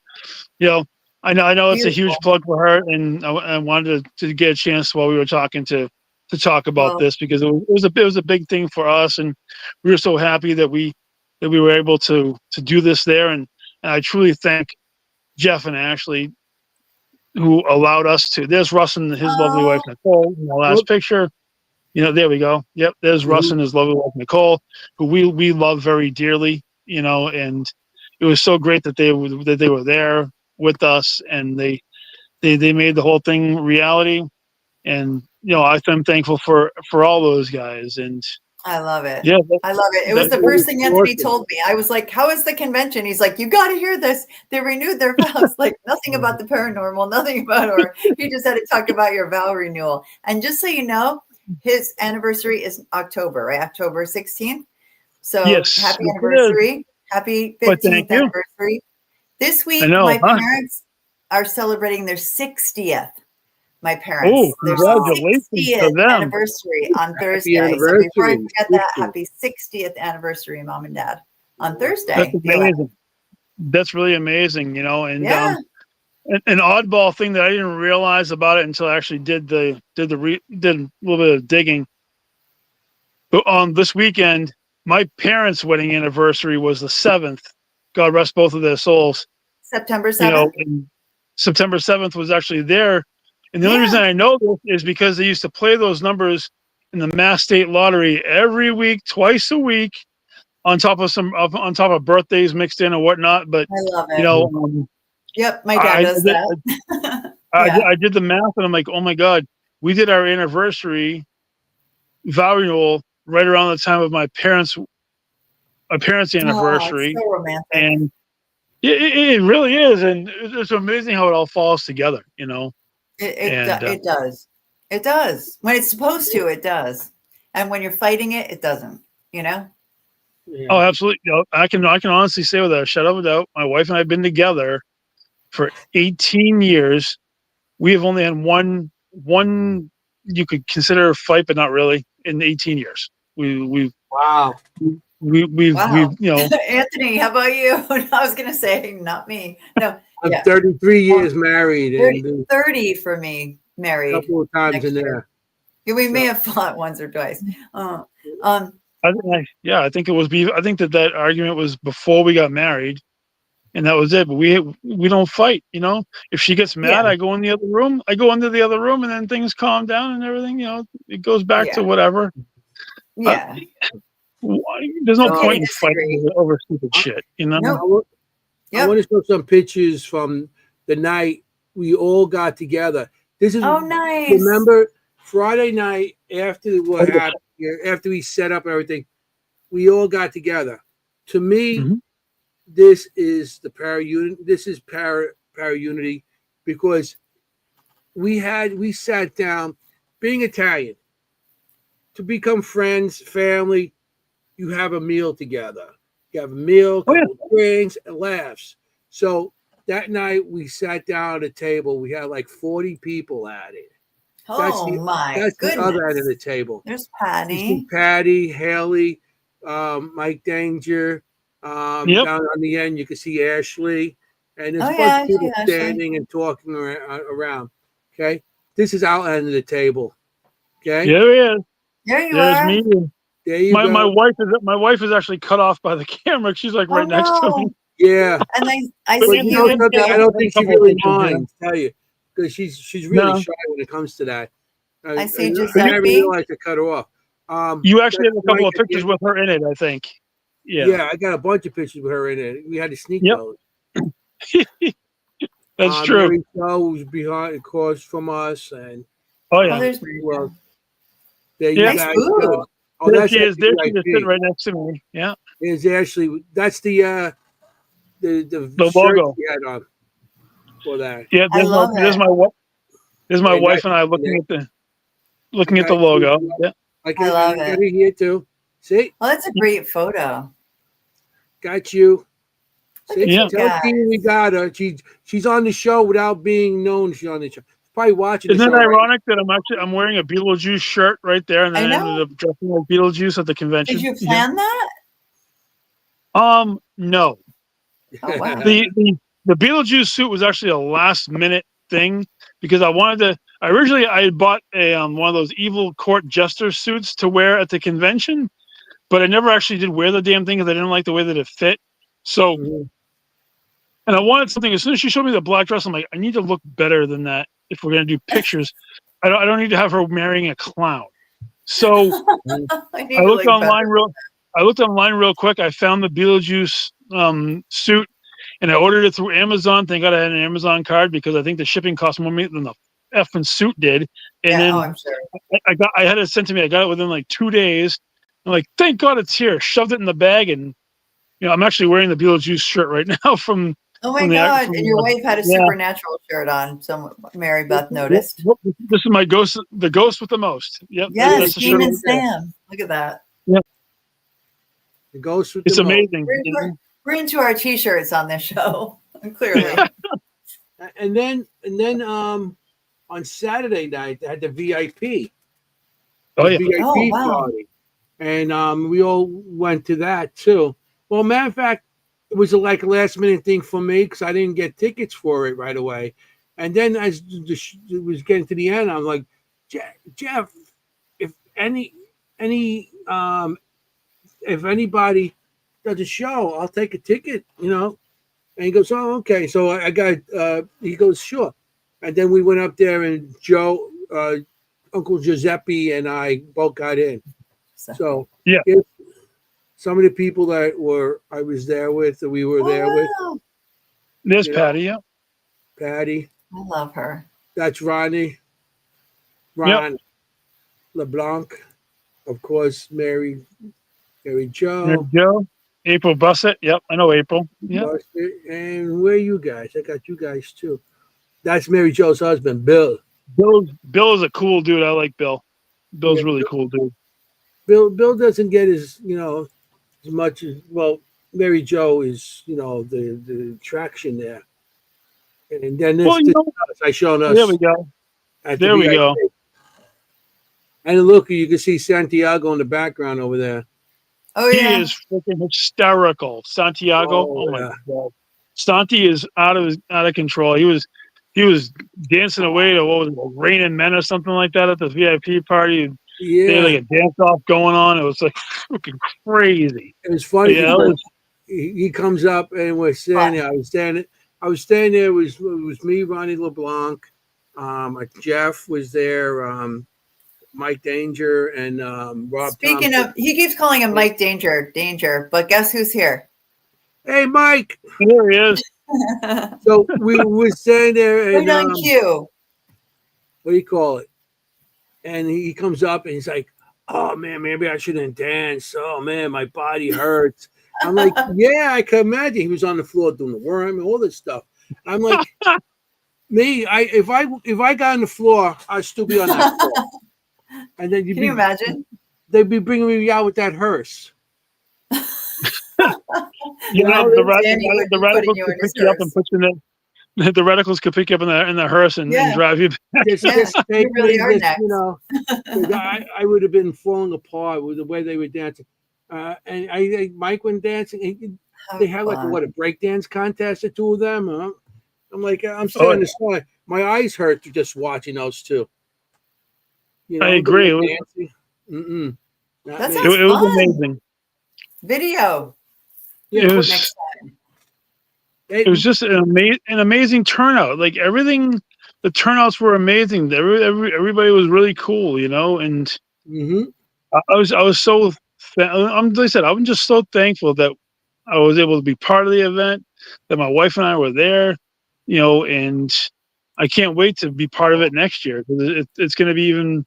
I know it's a huge plug for her, and I wanted to get a chance while we were talking to talk about this, because it was a big thing for us, and we were so happy that we were able to do this there, and I truly thank Jeff and Ashley, who allowed us to. There's Russ and his lovely wife Nicole in the last picture. There we go. Yep, there's Russ and his lovely wife Nicole, who we love very dearly. And it was so great that they were there with us, and they made the whole thing reality. And I'm thankful for all those guys. And I love it. Yeah, I love it. It was the first thing Anthony told me. I was like, "How is the convention?" He's like, "You got to hear this. They renewed their vows." Like nothing about the paranormal, nothing about horror. He just had to talk about your vow renewal. And just so you know, his anniversary is October, right? October 16th. So happy anniversary. Happy 15th anniversary. This week, my parents are celebrating their 60th. My parents, their 60th anniversary on Thursday. So before I forget that, happy 60th anniversary, Mom and Dad, on Thursday. That's amazing. That's really amazing, and an oddball thing that I didn't realize about it until I actually did a little bit of digging. But on this weekend, my parents' wedding anniversary was the 7th. God rest both of their souls. September 7th. And September 7th was actually there. And the only reason I know this is because they used to play those numbers in the Mass State Lottery every week, twice a week, on top of birthdays mixed in and whatnot. But I love it. Yep, my dad does that. I did the math, and I'm like, oh my God, we did our anniversary vow renewal right around the time of my parents' anniversary. So romantic. And it really is, and it's amazing how it all falls together, It does. It does. When it's supposed to, it does. And when you're fighting it, it doesn't, Yeah. Oh, absolutely. I can honestly say without a shadow of a doubt, my wife and I have been together for 18 years. We have only had one you could consider a fight, but not really, in 18 years. We've Anthony, how about you? I was gonna say not me. No. I'm 33 years married. 30 for me, married. A couple of times in there. We may have fought once or twice. I think it was. I think that argument was before we got married, and that was it. But we don't fight. If she gets mad, I go in the other room. I go into the other room, and then things calm down and everything. It goes back to whatever. Yeah. There's no point in fighting over stupid shit. No. I want to show some pictures from the night we all got together. This is nice. Remember Friday night after what happened here, after we set up everything, we all got together. To me, this is the para unity, because we sat down, being Italian, to become friends, family. You have a meal together. You have a meal, drinks, and laughs. So that night we sat down at a table. We had like 40 people at it. That's the other end of the table. There's Patty. Haley, Mike Danger. Down on the end, you can see Ashley. And there's a bunch of people standing and talking around. Okay. This is our end of the table. Okay. There There's are. Me. There you go. My wife is actually cut off by the camera. She's like right next to me. Yeah. And I see you. I don't think she really minds. Tell you. because she's really No. shy when it comes to that. I see I Giuseppe. never realized to cut her off. You actually have a couple of pictures with her in it, I think. Yeah, I got a bunch of pictures with her in it. We had to sneak those. That's true. Mary Jo was behind, across from us, and There's Mary Jo. There you Nice guys boob. go. Oh, there that's she is. There she is, VIP. sitting right next to me. Yeah. Is Ashley? That's the shirt logo. she had on for that. Yeah, there's my wife. There's my wife and I looking at the logo. Yeah. I love got it. it here too. See? Well, that's a great photo. Got you. See? Yeah. Tell Jean we got her. She's on the show without being known. She's on the show. She's probably watching. Isn't it ironic that I'm wearing a Beetlejuice shirt right there, and then I ended up dressing like Beetlejuice at the convention? Did you plan that? No. Oh, wow. The Beetlejuice suit was actually a last minute thing because I originally had bought a one of those evil court jester suits to wear at the convention, but I never actually did wear the damn thing because I didn't like the way that it fit. So, and I wanted something. As soon as she showed me the black dress, I'm like, I need to look better than that if we're gonna do pictures. I don't need to have her marrying a clown. So I looked online real quick. I found the Beetlejuice suit, and I ordered it through Amazon. Thank God I had an Amazon card because I think the shipping cost more than the effing suit did. And then I'm sure. I had it sent to me. I got it within like 2 days. I'm like, thank God it's here. Shoved it in the bag, and I'm actually wearing the Beetlejuice shirt right now from. Oh my God! And your wife had a supernatural shirt on. So Mary Beth noticed. This is my ghost, the ghost with the most. Yep. Yes, Demon Sam. Look at that. Yep. The ghost with it's the amazing. We're into our t-shirts on this show, clearly. and then on Saturday night they had the VIP. VIP party, and we all went to that too. Well, matter of fact, it was like a last minute thing for me because I didn't get tickets for it right away. And then as it was getting to the end, I'm like, Jeff, if anybody does a show, I'll take a ticket, And he goes, oh, okay. So I got, he goes, sure. And then we went up there, and Joe, Uncle Giuseppe, and I both got in. So some of the people that I was there with, that we were there with. There's Patty, Patty. I love her. That's Ron LeBlanc, of course, Mary Jo. April Bussett. Yep, I know April. Yep. And where are you guys? I got you guys too. That's Mary Jo's husband, Bill. Bill is a cool dude. I like Bill. Bill's really cool dude. Bill doesn't get as much as Mary Jo is the attraction there. And then I shown us. There we go. There we go. And look, you can see Santiago in the background over there. Oh yeah, he is freaking hysterical. Santiago. Oh my God, Santi is out of control. He was dancing away to what was it, Rain and Men or something like that at the VIP party. Yeah, they had like a dance off going on. It was like freaking crazy. It was funny. He comes up and we're standing. I was standing there. It was me, Ronnie LeBlanc. Jeff was there. Mike Danger and Rob. Speaking of, he keeps calling him Mike Danger, but guess who's here? Hey, Mike. There he is. So we were standing there and on cue. What do you call it? And he comes up and he's like, "Oh man, maybe I shouldn't dance. Oh man, my body hurts." I'm like, "Yeah, I can imagine." He was on the floor doing the worm and all this stuff. I'm like, if I got on the floor, I'd still be on that floor. And then can you imagine? They'd be bringing me out with that hearse. The radicals could pick you up and put you in the radicals could pick you up in the hearse and drive you back. You really are next. I would have been falling apart with the way they were dancing. And Mike went dancing. They had a break dance contest, the two of them. I'm like, I'm standing this way. My eyes hurt just watching those two. I agree. That sounds it was amazing. Video. Yeah, it was just an amazing turnout. Like everything the turnouts were amazing. Everybody was really cool, you know, and I was so like I said, I'm just so thankful that I was able to be part of the event, that my wife and I were there, you know, and I can't wait to be part of it next year, because it's going to be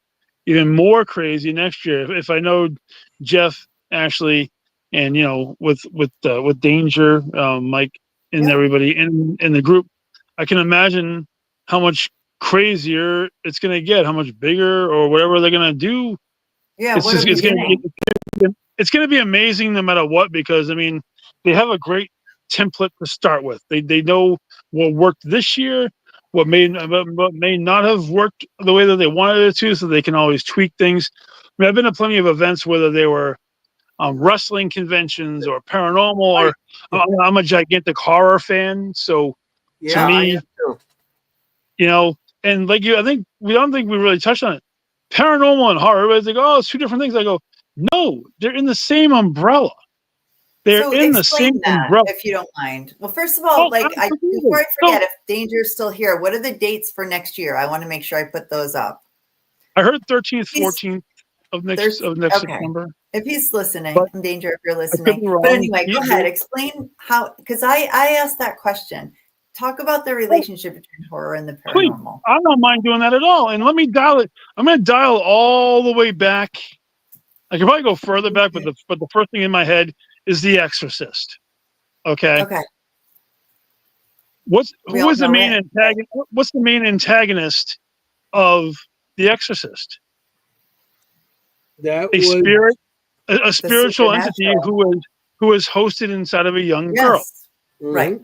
even more crazy next year. If I know Jeff, Ashley, and you know, with Danger, Mike, and everybody in the group, I can imagine how much crazier it's going to get, how much bigger, or whatever they're going to do. Yeah, it's just it's going to be amazing no matter what, because I mean, they have a great template to start with. They know what worked this year, what may not have worked the way that they wanted it to, so they can always tweak things. I mean, I've been to plenty of events, whether they were wrestling conventions or paranormal, or I'm a gigantic horror fan, so to me, you know, and like you, I don't think we really touched on it. Paranormal and horror, everybody's like, oh, it's two different things. I go, no, they're in the same umbrella. They're in the same umbrella. If you don't mind. Well, first of all, before I forget, if Danger's still here, what are the dates for next year? I want to make sure I put those up. I heard 13th, 14th of next September. If he's listening, Danger, if you're listening. But anyway, go ahead. Explain how, because I asked that question. Talk about the relationship between horror and the paranormal. I don't mind doing that at all. And let me dial it. I'm going to dial all the way back. I could probably go further back, but the first thing in my head is The Exorcist. Okay. Okay. What's the main antagonist of The Exorcist? A spiritual entity who is hosted inside of a young girl. Right.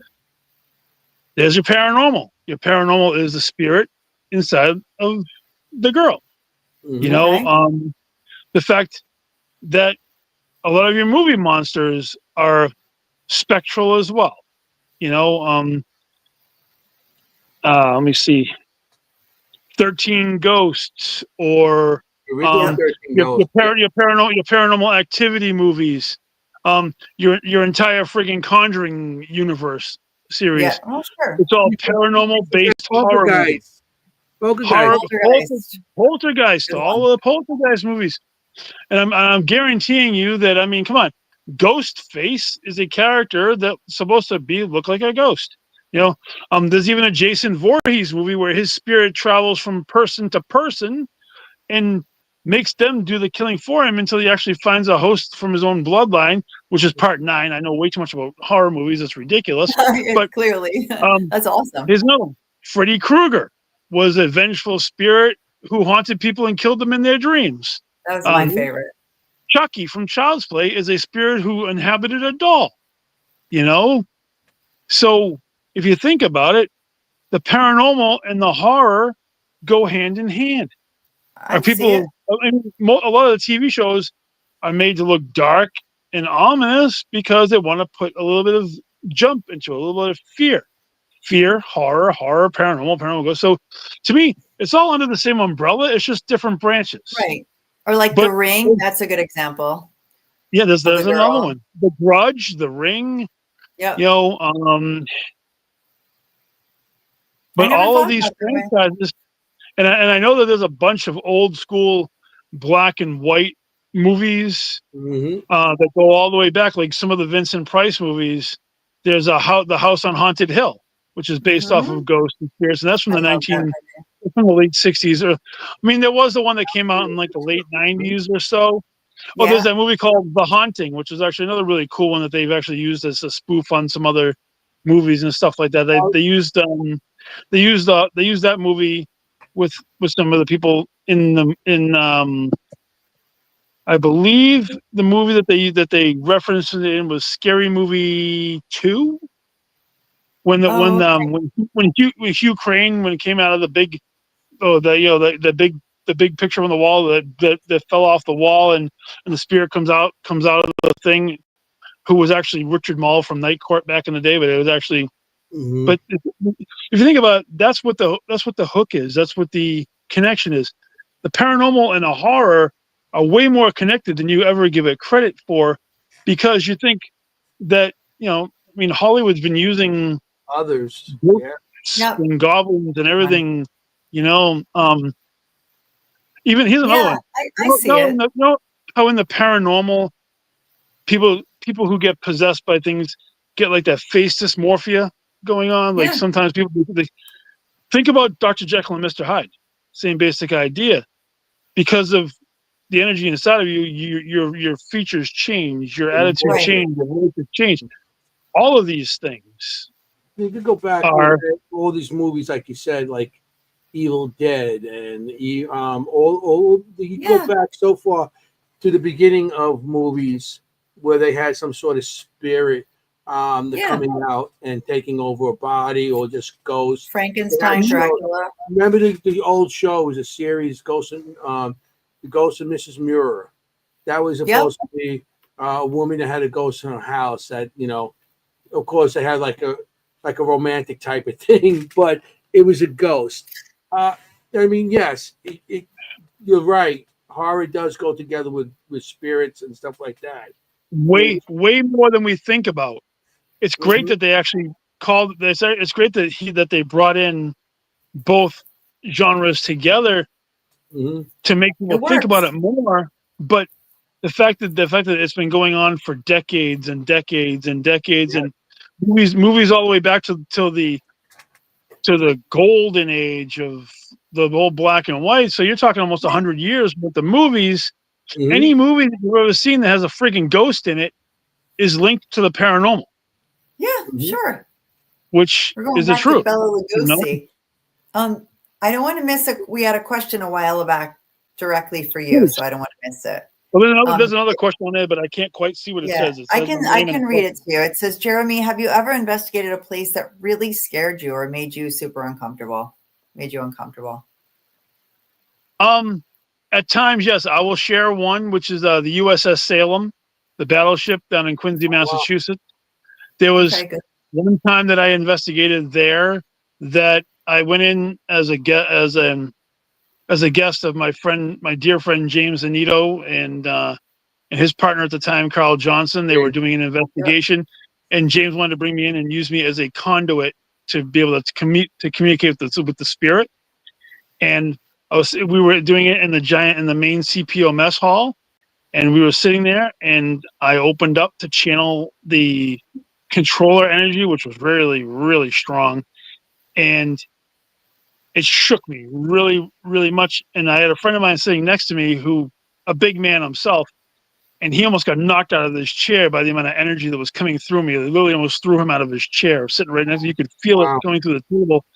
There's your paranormal. Your paranormal is the spirit inside of the girl. You know, the fact that a lot of your movie monsters are spectral as well. You know, let me see, 13 Ghosts, or your paranormal activity movies, your entire friggin' Conjuring universe series. Yeah. Oh, sure. It's all paranormal based horror movies. Poltergeist, all of the Poltergeist movies. And I'm guaranteeing you that, I mean, come on, Ghostface is a character that's supposed to look like a ghost. You know, there's even a Jason Voorhees movie where his spirit travels from person to person and makes them do the killing for him until he actually finds a host from his own bloodline, which is part 9. I know way too much about horror movies. It's ridiculous. But clearly, that's awesome. There's another one. Freddy Krueger was a vengeful spirit who haunted people and killed them in their dreams. That was my favorite. Chucky from Child's Play is a spirit who inhabited a doll. You know? So if you think about it, the paranormal and the horror go hand in hand. A lot of the TV shows are made to look dark and ominous because they want to put a little bit of jump into it, a little bit of fear, horror, paranormal ghost. So to me, it's all under the same umbrella. It's just different branches. Right. Or like The Ring. That's a good example. Yeah, there's another one. The Grudge, The Ring. Yeah. You know, but all of these franchises, and I know that there's a bunch of old school black and white movies that go all the way back, like some of the Vincent Price movies. There's the House on Haunted Hill, which is based off of ghosts and spirits, and that's from the late 60s. I mean, there was the one that came out in like the late 90s or so. Oh, there's that movie called The Haunting, which is actually another really cool one that they've actually used as a spoof on some other movies and stuff like that. They used that movie with some of the people in I believe the movie that they referenced it in was Scary Movie 2. When Hugh Crane, when it came out of the big picture on the wall that fell off the wall, and the spirit comes out of the thing, who was actually Richard Mall from Night Court back in the day, but it was actually but if you think about it, that's what the hook is. That's what the connection is. The paranormal and the horror are way more connected than you ever give it credit for, because you think that, you know, I mean, Hollywood's been using others and goblins and everything Even here's another one. I see it. How in the paranormal, people who get possessed by things get like that face dysmorphia going on. Like sometimes people they think about Dr. Jekyll and Mr. Hyde, same basic idea. Because of the energy inside of you, your features change, your attitude change, your voice change. All of these things. You could go back to all these movies, like you said, like Evil Dead, and you go back so far to the beginning of movies where they had some sort of spirit coming out and taking over a body, or just ghosts. Frankenstein, Dracula. Remember the old show was a series, The Ghost of Mrs. Muir. That was supposed to be a woman that had a ghost in her house. That of course, they had like a romantic type of thing, but it was a ghost. I mean, yes, you're right. Horror does go together with spirits and stuff like that. Way more than we think about. It's great that they actually called this. It's great that they brought in both genres together to make people think about it more. But the fact that it's been going on for decades and decades and decades, and movies all the way back to the golden age of the old black and white. So you're talking almost 100 years. But the movies, any movie that you've ever seen that has a freaking ghost in it is linked to the paranormal. Yeah, sure. Which is the truth. Bela Lugosi. I don't want to miss we had a question a while back directly for you, so I don't want to miss it. Well, there's another question on there, but I can't quite see what it says. It says I can read it to you. It says, Jeremy, have you ever investigated a place that really scared you or made you super uncomfortable? At times, yes. I will share one, which is the USS Salem, the battleship down in Quincy, Massachusetts. There was one time that I investigated there that I went in as a guest of my dear friend James Anito and his partner at the time, Carl Johnson. They were doing an investigation, and James wanted to bring me in and use me as a conduit to be able to communicate with the spirit. And we were doing it in the main CPO mess hall, and we were sitting there, and I opened up to channel the controller energy, which was really, really strong, and it shook me really, really much. And I had a friend of mine sitting next to me a big man himself, and he almost got knocked out of his chair by the amount of energy that was coming through me. It literally almost threw him out of his chair, sitting right next to me. You could feel it going through the table.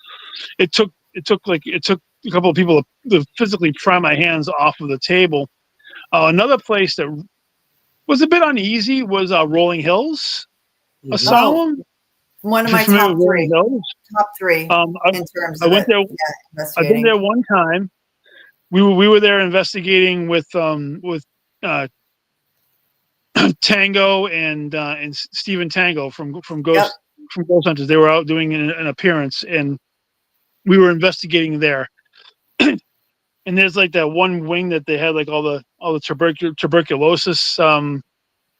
It took a couple of people to physically pry my hands off of the table. Another place that was a bit uneasy was Rolling Hills Asylum. One of my top three. Top three in terms of there. I've been there one time. We were there investigating with Tango and Stephen Tango from Ghost Hunters. They were out doing an appearance, and we were investigating there. And there's like that one wing that they had like all the tuberculosis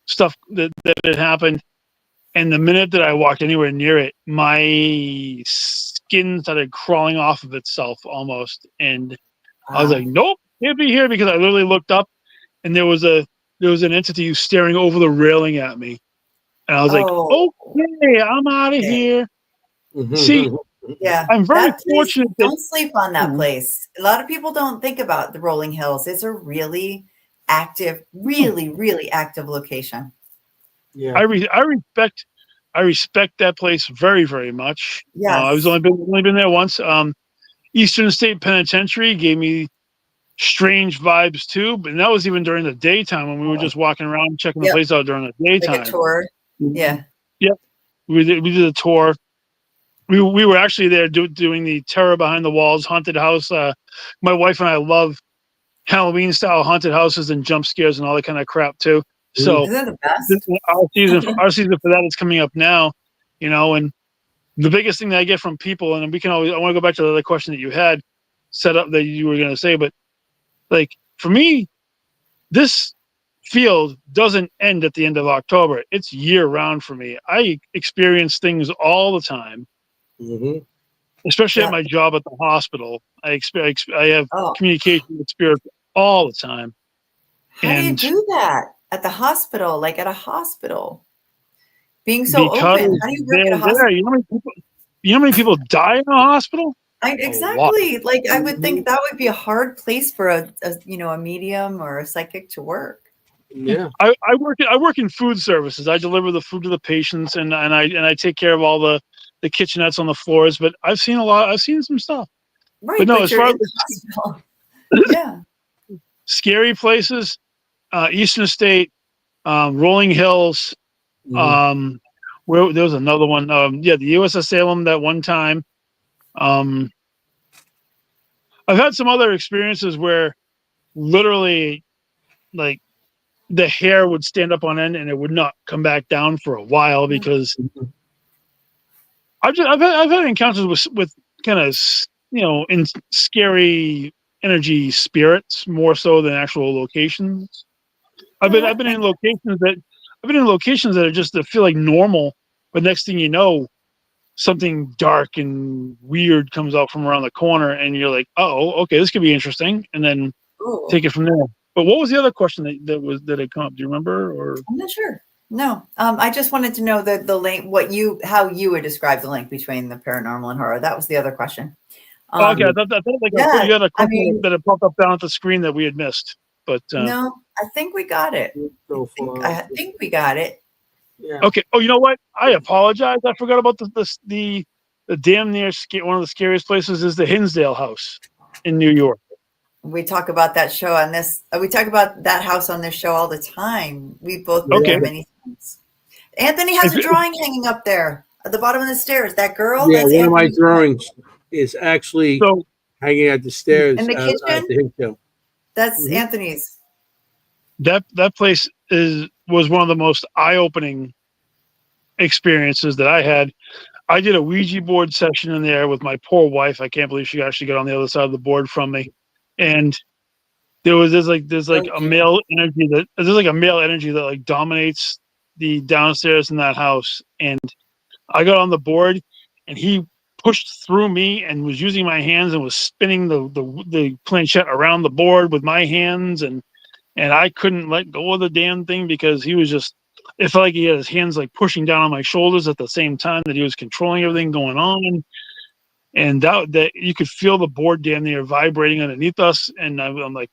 stuff that had happened. And the minute that I walked anywhere near it, my skin started crawling off of itself almost. And I was like, nope, can't be here, because I literally looked up and there was an entity staring over the railing at me. And I was like, okay, I'm out of here. See, I'm very fortunate. Don't sleep on that place. A lot of people don't think about the Rolling Hills. It's a really active, really active location. Yeah, I respect that place very, very much. Yeah, I was only been there once. Eastern State Penitentiary gave me strange vibes too, but that was even during the daytime when we were just walking around checking the place out during the daytime. Like a tour. Yeah. Yep. We did a tour. We were actually there doing the Terror Behind the Walls haunted house. My wife and I love Halloween style haunted houses and jump scares and all that kind of crap too. So isn't that the best? Our season for that is coming up now, and the biggest thing that I get from people, and I want to go back to the other question that you had set up that you were going to say, but like for me, this field doesn't end at the end of October. It's year round for me. I experience things all the time. especially at my job at the hospital. I have communication with spirits all the time. How do you do that at the hospital? Like at a hospital, being so open. How do you work at a hospital? You know how many people die in a hospital? Exactly. Like I would think that would be a hard place for a medium or a psychic to work. Yeah. I work in food services. I deliver the food to the patients, and I take care of all the kitchenettes on the floors. But I've seen some stuff. Right. But no, but as you're far in the hospital. Yeah. Scary places, Eastern State, Rolling Hills. Where there was another one. The USS Salem that one time. I've had some other experiences where literally, like, the hair would stand up on end and it would not come back down for a while because I've had encounters with kind of in scary energy spirits more so than actual locations. I've been in locations that are just that feel like normal, but next thing you know, something dark and weird comes out from around the corner, and you're like, "Oh, okay, this could be interesting," and then take it from there. But what was the other question that had come up? Do you remember? Or I'm not sure. No, I just wanted to know the link, how you would describe the link between the paranormal and horror. That was the other question. Okay, I thought you had a question that had popped up down at the screen that we had missed. But no, I think we got it. I think we got it. Yeah. Okay. Oh, you know what? I apologize. I forgot about the damn near one of the scariest places is the Hinsdale House in New York. We talk about that show on this. We talk about that house on this show all the time. We both been there many times. Anthony has a drawing hanging up there at the bottom of the stairs. That girl. Yeah, one of my drawings is actually hanging at the stairs in the kitchen. At the Hinsdale. That's Anthony's. That place was one of the most eye-opening experiences that I had. I did a Ouija board session in there with my poor wife. I can't believe she actually got on the other side of the board from me. And there's like a male energy that like dominates the downstairs in that house. And I got on the board, and he pushed through me and was using my hands and was spinning the planchette around the board with my hands, and I couldn't let go of the damn thing because he was just. It felt like he had his hands like pushing down on my shoulders at the same time that he was controlling everything going on. And that you could feel the board damn near vibrating underneath us, and I'm like,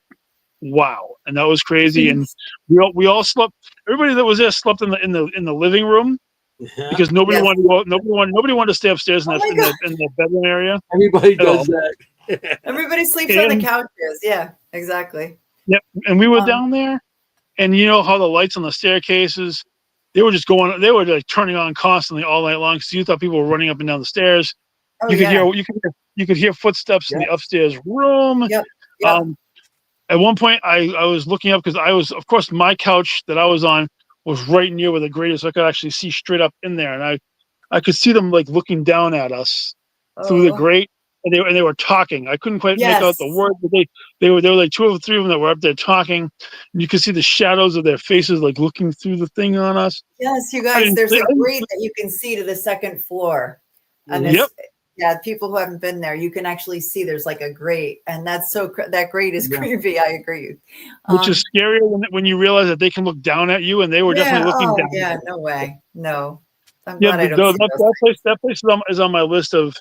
wow! And that was crazy. And we all slept. Everybody that was there slept in the living room because nobody wanted to go. Nobody wanted to stay upstairs in the bedroom area. Everybody does that. Everybody sleeps on the couches. Yeah, exactly. Yep. And we were down there, and you know how the lights on the staircases, they were like turning on constantly all night long. So you thought people were running up and down the stairs. You could hear footsteps in the upstairs room. Yep. At one point, I was looking up because I was, of course, my couch that I was on was right near where the grate is, so I could actually see straight up in there, and I could see them like looking down at us through the grate, and they were talking. I couldn't quite make out the word, but they were like two or three of them that were up there talking, and you could see the shadows of their faces like looking through the thing on us. Yes, you guys, there's a grate that you can see to the second floor. And yeah, people who haven't been there, you can actually see there's like a grate, and that's that grate is creepy. I agree. Which is scarier when you realize that they can look down at you, and they were definitely looking down. Yeah, no way, no. I'm glad I don't see that place is on my list of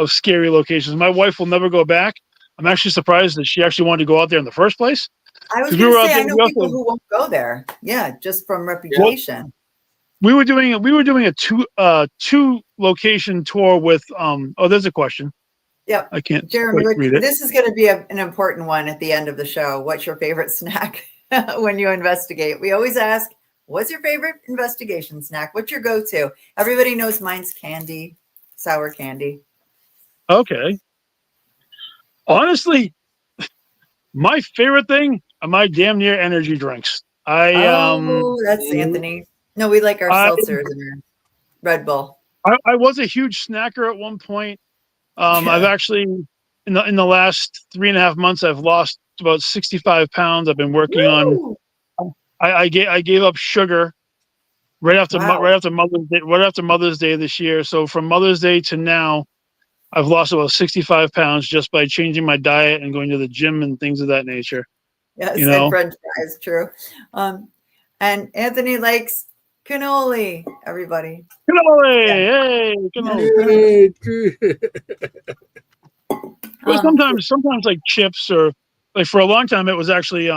scary locations. My wife will never go back. I'm actually surprised that she actually wanted to go out there in the first place. I was going to say, I know people who won't go there. Yeah, just from reputation. Well, we were doing a two location tour with there's a question. Yep. I can't. Jeremy, read it. This is going to be an important one at the end of the show. What's your favorite snack when you investigate? We always ask, what's your favorite investigation snack? What's your go-to? Everybody knows mine's candy, sour candy. Okay. Honestly, my favorite thing are my damn near energy drinks. That's Anthony. No, we like our seltzers and our Red Bull. I was a huge snacker at one point. I've actually in the last 3.5 months I've lost about 65 pounds. I've been working on. I gave up sugar right after Mother's Day this year. So from Mother's Day to now, I've lost about 65 pounds just by changing my diet and going to the gym and things of that nature. Yes, and French fries, true. And Anthony likes cannoli, everybody. Cannoli! Hey, cannoli. But sometimes like chips, or like for a long time it was actually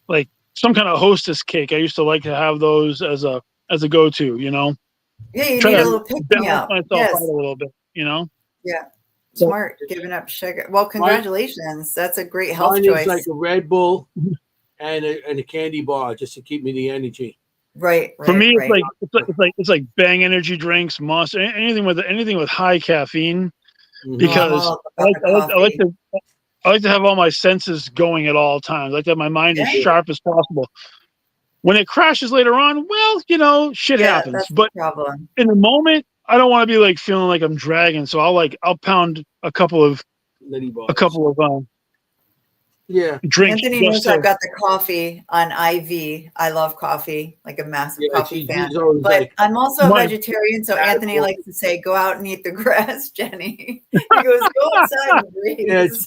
like some kind of Hostess cake. I used to like to have those as a go-to, Yeah, you try need a to little pick me balance up. myself Yes. out a little bit, Yeah. Smart, giving up sugar. Well, congratulations. That's a great health mine choice. is like a Red Bull and a candy bar just to keep me the energy. Right. For me, it's like Bang energy drinks, Monster, anything with high caffeine, because I like to have all my senses going at all times. I like to have my mind as sharp as possible. When it crashes later on, well, shit happens. That's But the problem. in the moment, I don't want to be like feeling like I'm dragging. So I'll pound a couple of drinks. Anthony knows I've got the coffee on IV. I love coffee, like a massive coffee fan. But I'm also a vegetarian, so Anthony likes to say, "Go out and eat the grass, Jenny." He goes, "Go outside and breathe."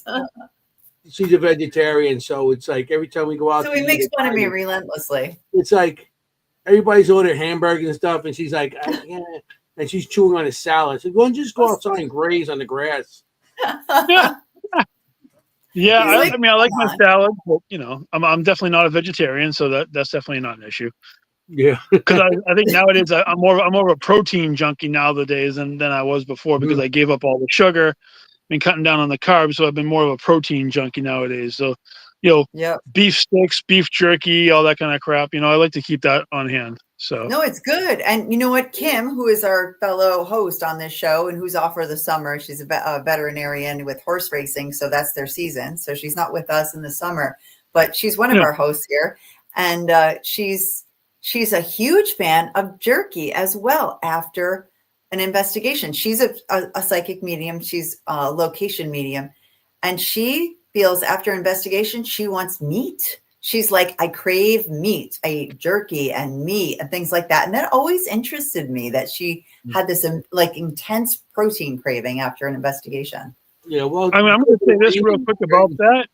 She's a vegetarian, so it's like every time we go out, so he makes fun of me relentlessly. It's like everybody's ordering hamburgers and stuff, and she's like, I can't. And she's chewing on a salad. So why don't you just go outside and graze on the grass? Yeah, I mean, I like my salad, but I'm definitely not a vegetarian, so that's definitely not an issue. Yeah, because I think nowadays I'm more of a protein junkie nowadays than I was before, because I gave up all the sugar, been cutting down on the carbs, so I've been more of a protein junkie nowadays. So, beef sticks, beef jerky, all that kind of crap. I like to keep that on hand. So no, it's good. And you know what, Kimm, who is our fellow host on this show and who's off for the summer, she's a veterinarian with horse racing, so that's their season. So she's not with us in the summer, but she's one of our hosts here, and she's a huge fan of jerky as well. After an investigation, she's a psychic medium. She's a location medium, and she feels after investigation she wants meat. She's like, I crave meat. I eat jerky and meat and things like that. And that always interested me, that she had this like intense protein craving after an investigation. Yeah, well, I mean, I'm going to say this real quick about that,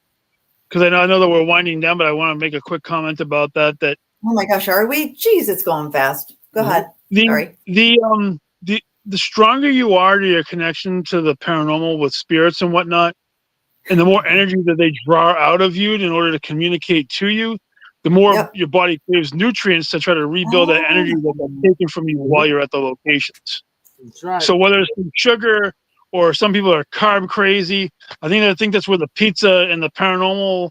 because I know that we're winding down, but I want to make a quick comment about that. Oh my gosh, are we? Jeez, it's going fast. Go ahead. Sorry. The stronger you are to your connection to the paranormal with spirits and whatnot, and the more energy that they draw out of you in order to communicate to you, the more your body craves nutrients to try to rebuild that energy that they're taking from you while you're at the locations. That's right. So whether it's sugar, or some people are carb crazy, I think that's where the pizza and the paranormal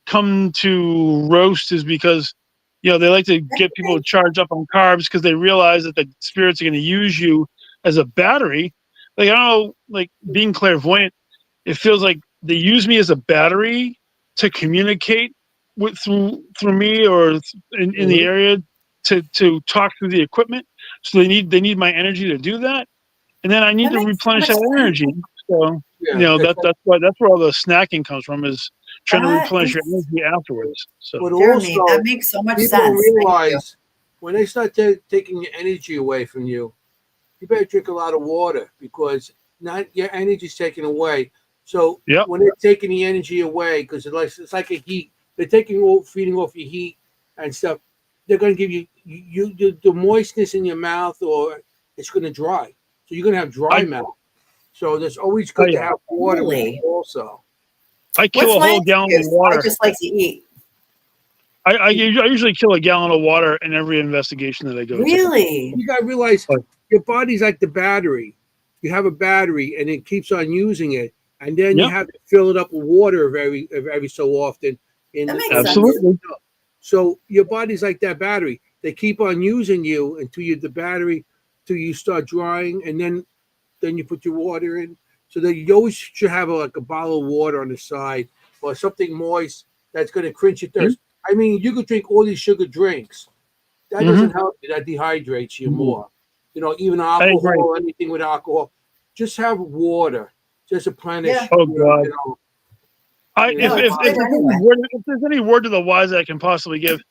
come to roast, is because they like to get people to charge up on carbs, because they realize that the spirits are going to use you as a battery. Like, I don't know, like being clairvoyant, it feels like they use me as a battery to communicate through me, or in the area to talk through the equipment. So they need my energy to do that, and then I need to replenish that energy. So that's where all the snacking comes from, is trying to replenish your energy afterwards. So but also, that makes so much sense. People realize when they start taking your energy away from you, you better drink a lot of water, because not your energy's taken away. So when they're taking the energy away, because it's like a heat, they're feeding off your heat and stuff. They're going to give you the moistness in your mouth, or it's going to dry. So you're going to have dry mouth. So that's always good to have water also. I kill a whole gallon of water. I just like to eat. I usually kill a gallon of water in every investigation that I go to. Really? You got to realize your body's like the battery. You have a battery, and it keeps on using it. And then you have to fill it up with water every so often. That makes Absolutely. sense. So your body's like that battery. They keep on using you until you start drying, and then you put your water in. So that you always should have a bottle of water on the side, or something moist that's going to quench your thirst. I mean, you could drink all these sugar drinks. That doesn't help you. That dehydrates you more. Even alcohol or anything with alcohol. Just have water. Just replenish. Yeah. Oh God! If there's any word to the wise that I can possibly give,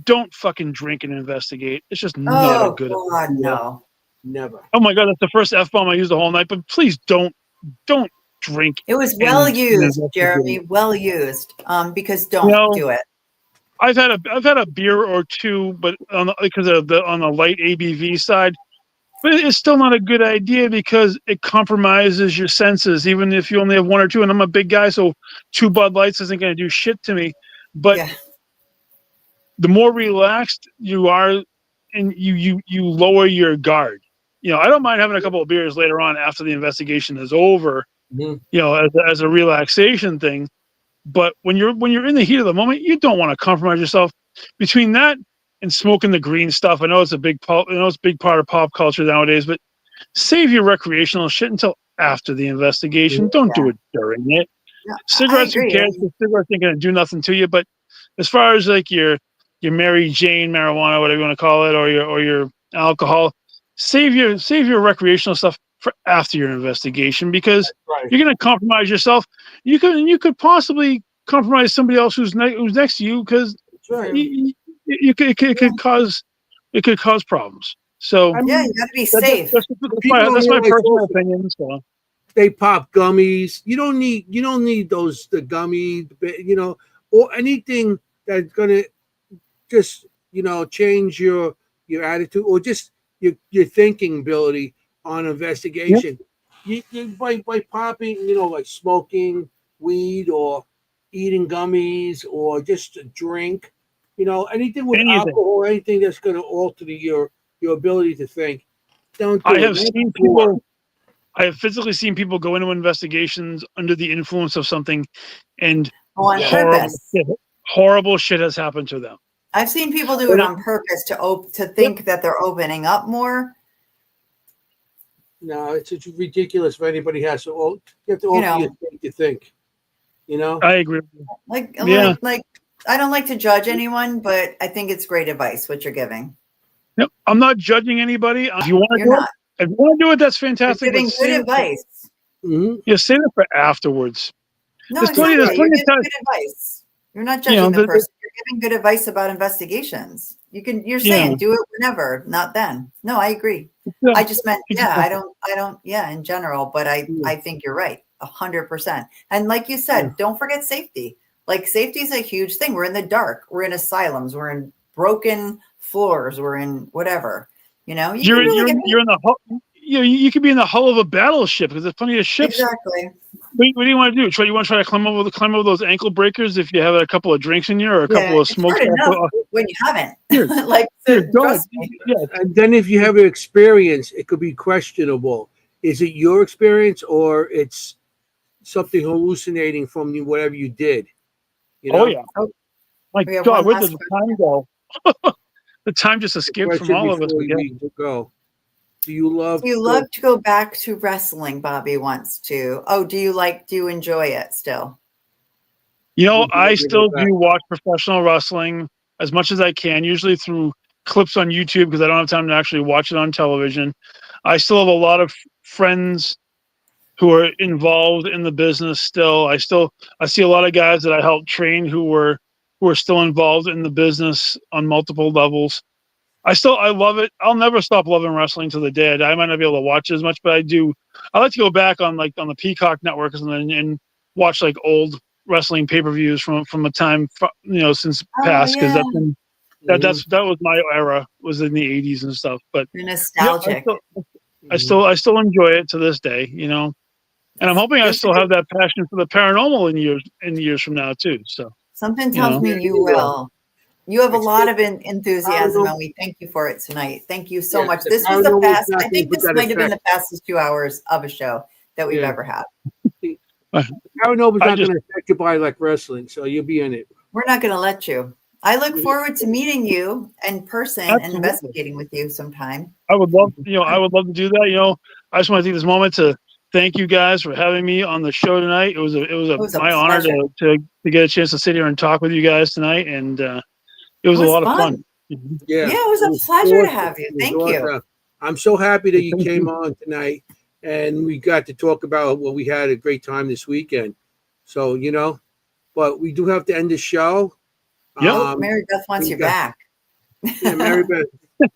don't fucking drink and investigate. It's just not a good idea. No. Never. Oh my God, that's the first F-bomb I used the whole night. But please don't drink. It was well used, Jeremy. Well used. Because don't do it. I've had a beer or two, but because of on the light ABV side. But it's still not a good idea because it compromises your senses, even if you only have one or two. And I'm a big guy, so 2 Bud Lights isn't going to do shit to me. But the more relaxed you are, and you lower your guard. I don't mind having a couple of beers later on after the investigation is over. As a relaxation thing. But when you're in the heat of the moment, you don't want to compromise yourself. Between that and smoking the green stuff, I know it's a big part of pop culture nowadays. But save your recreational shit until after the investigation. Don't do it during it. Cigarettes, who cares? Cigarettes ain't gonna do nothing to you. But as far as like your Mary Jane marijuana, whatever you want to call it, or your alcohol, save your recreational stuff for after your investigation because you're going to compromise yourself. You could possibly compromise somebody else who's next to you because it could cause problems. So you got to be safe. That's my personal opinion. So. They pop gummies. You don't need those the gummy, or anything that's gonna just change your attitude or just your thinking ability on investigation. You by popping, like smoking weed or eating gummies or just a drink, anything with alcohol, anything that's going to alter your ability to think. Don't do it. I have physically seen people go into investigations under the influence of something, and horrible shit has happened to them. I've seen people do it on purpose to think that they're opening up more. No, it's ridiculous if anybody has to. You have to open your think to think. I agree. Like I don't like to judge anyone, but I think it's great advice what you're giving. Yep, I'm not judging anybody. If you want to do it, that's fantastic. You're giving good advice. Save it for afterwards. No, exactly. You're giving good advice. You're not judging the person. You're giving good advice about investigations. You're saying do it whenever, not then. No, I agree. Yeah. I just meant, I don't, in general, but I think you're right. 100%. And like you said, don't forget safety. Like safety is a huge thing. We're in the dark. We're in asylums. We're in broken floors. We're in whatever, you're in the hull. You could be in the hull of a battleship because there's plenty of ships. Exactly. What do you want to do? You want to try to climb over those ankle breakers if you have a couple of drinks in you or a couple of smokes? When you haven't, trust me. Yeah. And then if you have an experience, it could be questionable. Is it your experience or it's something hallucinating from whatever you did? Oh yeah. My God, where does the time go? The time just escaped from all of us. Do you love to go back to wrestling? Bobby wants to. Oh, do you enjoy it still? I still do watch professional wrestling as much as I can, usually through clips on YouTube because I don't have time to actually watch it on television. I still have a lot of friends who are involved in the business still. I see a lot of guys that I helped train who are still involved in the business on multiple levels. I love it. I'll never stop loving wrestling to the day. I might not be able to watch it as much, but I do. I like to go back on the Peacock networks and watch like old wrestling pay-per-views from a time since past because that was my era, was in the 80s and stuff. But you're nostalgic. I still enjoy it to this day, and I'm hoping I still have that passion for the paranormal in years from now too. So something tells me you will. You have a lot of enthusiasm, and we thank you for it tonight. Thank you so much. This was the fast. I think this might have been the fastest 2 hours of a show that we've ever had. Paranormal's not going to affect you by like wrestling, so you'll be in it. We're not going to let you. I look forward to meeting you in person and investigating with you sometime. I would love to do that. I just want to take this moment to thank you guys for having me on the show tonight. It was my honor to get a chance to sit here and talk with you guys tonight, and it was a lot of fun. Yeah, it was a pleasure to have you. Thank you. I'm so happy that you came on tonight, and we got to talk about we had a great time this weekend. So but we do have to end the show. Yeah, Mary Beth wants you back. Yeah, Mary Beth,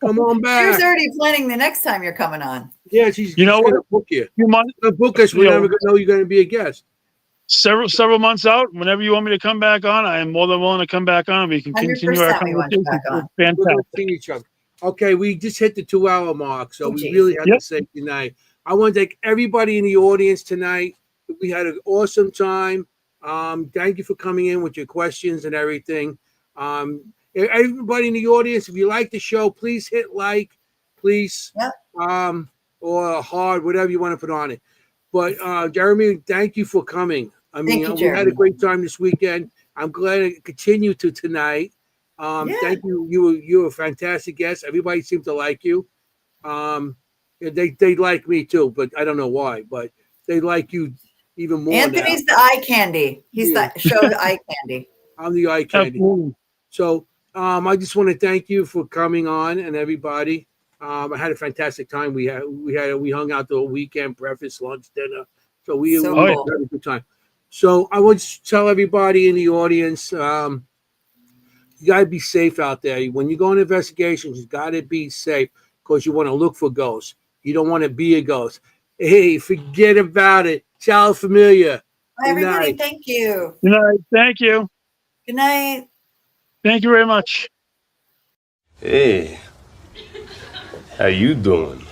come on She back. was already planning the next time you're coming on. Yeah, she's going to book you. Book us. We're never going to know you're going to be a guest. Several months out, whenever you want me to come back on, I am more than willing to come back on. We can continue our conversation. Fantastic. We're going to see each other. Okay, we just hit the 2-hour mark, so we really have to say goodnight. I want to thank everybody in the audience tonight. We had an awesome time. Thank you for coming in with your questions and everything. Everybody in the audience, if you like the show, please hit like, please, or hard, whatever you want to put on it. But Jeremy, thank you for coming. I mean, we had a great time this weekend. I'm glad it continued to tonight. Thank you. You were a fantastic guest. Everybody seemed to like you. They like me too, but I don't know why. But they like you even more. Anthony's the eye candy. He's the show's eye candy. I'm the eye candy. Absolutely. So I just want to thank you for coming on, and everybody. I had a fantastic time. We hung out the whole weekend, breakfast, lunch, dinner. So we had a good time. So I want to tell everybody in the audience, you gotta be safe out there. When you go on investigations, you gotta be safe because you want to look for ghosts. You don't want to be a ghost. Hey, forget about it. Ciao, familia. Bye, everybody. Thank you. Good night. Thank you. Good night. Thank you very much. Hey, how you doing?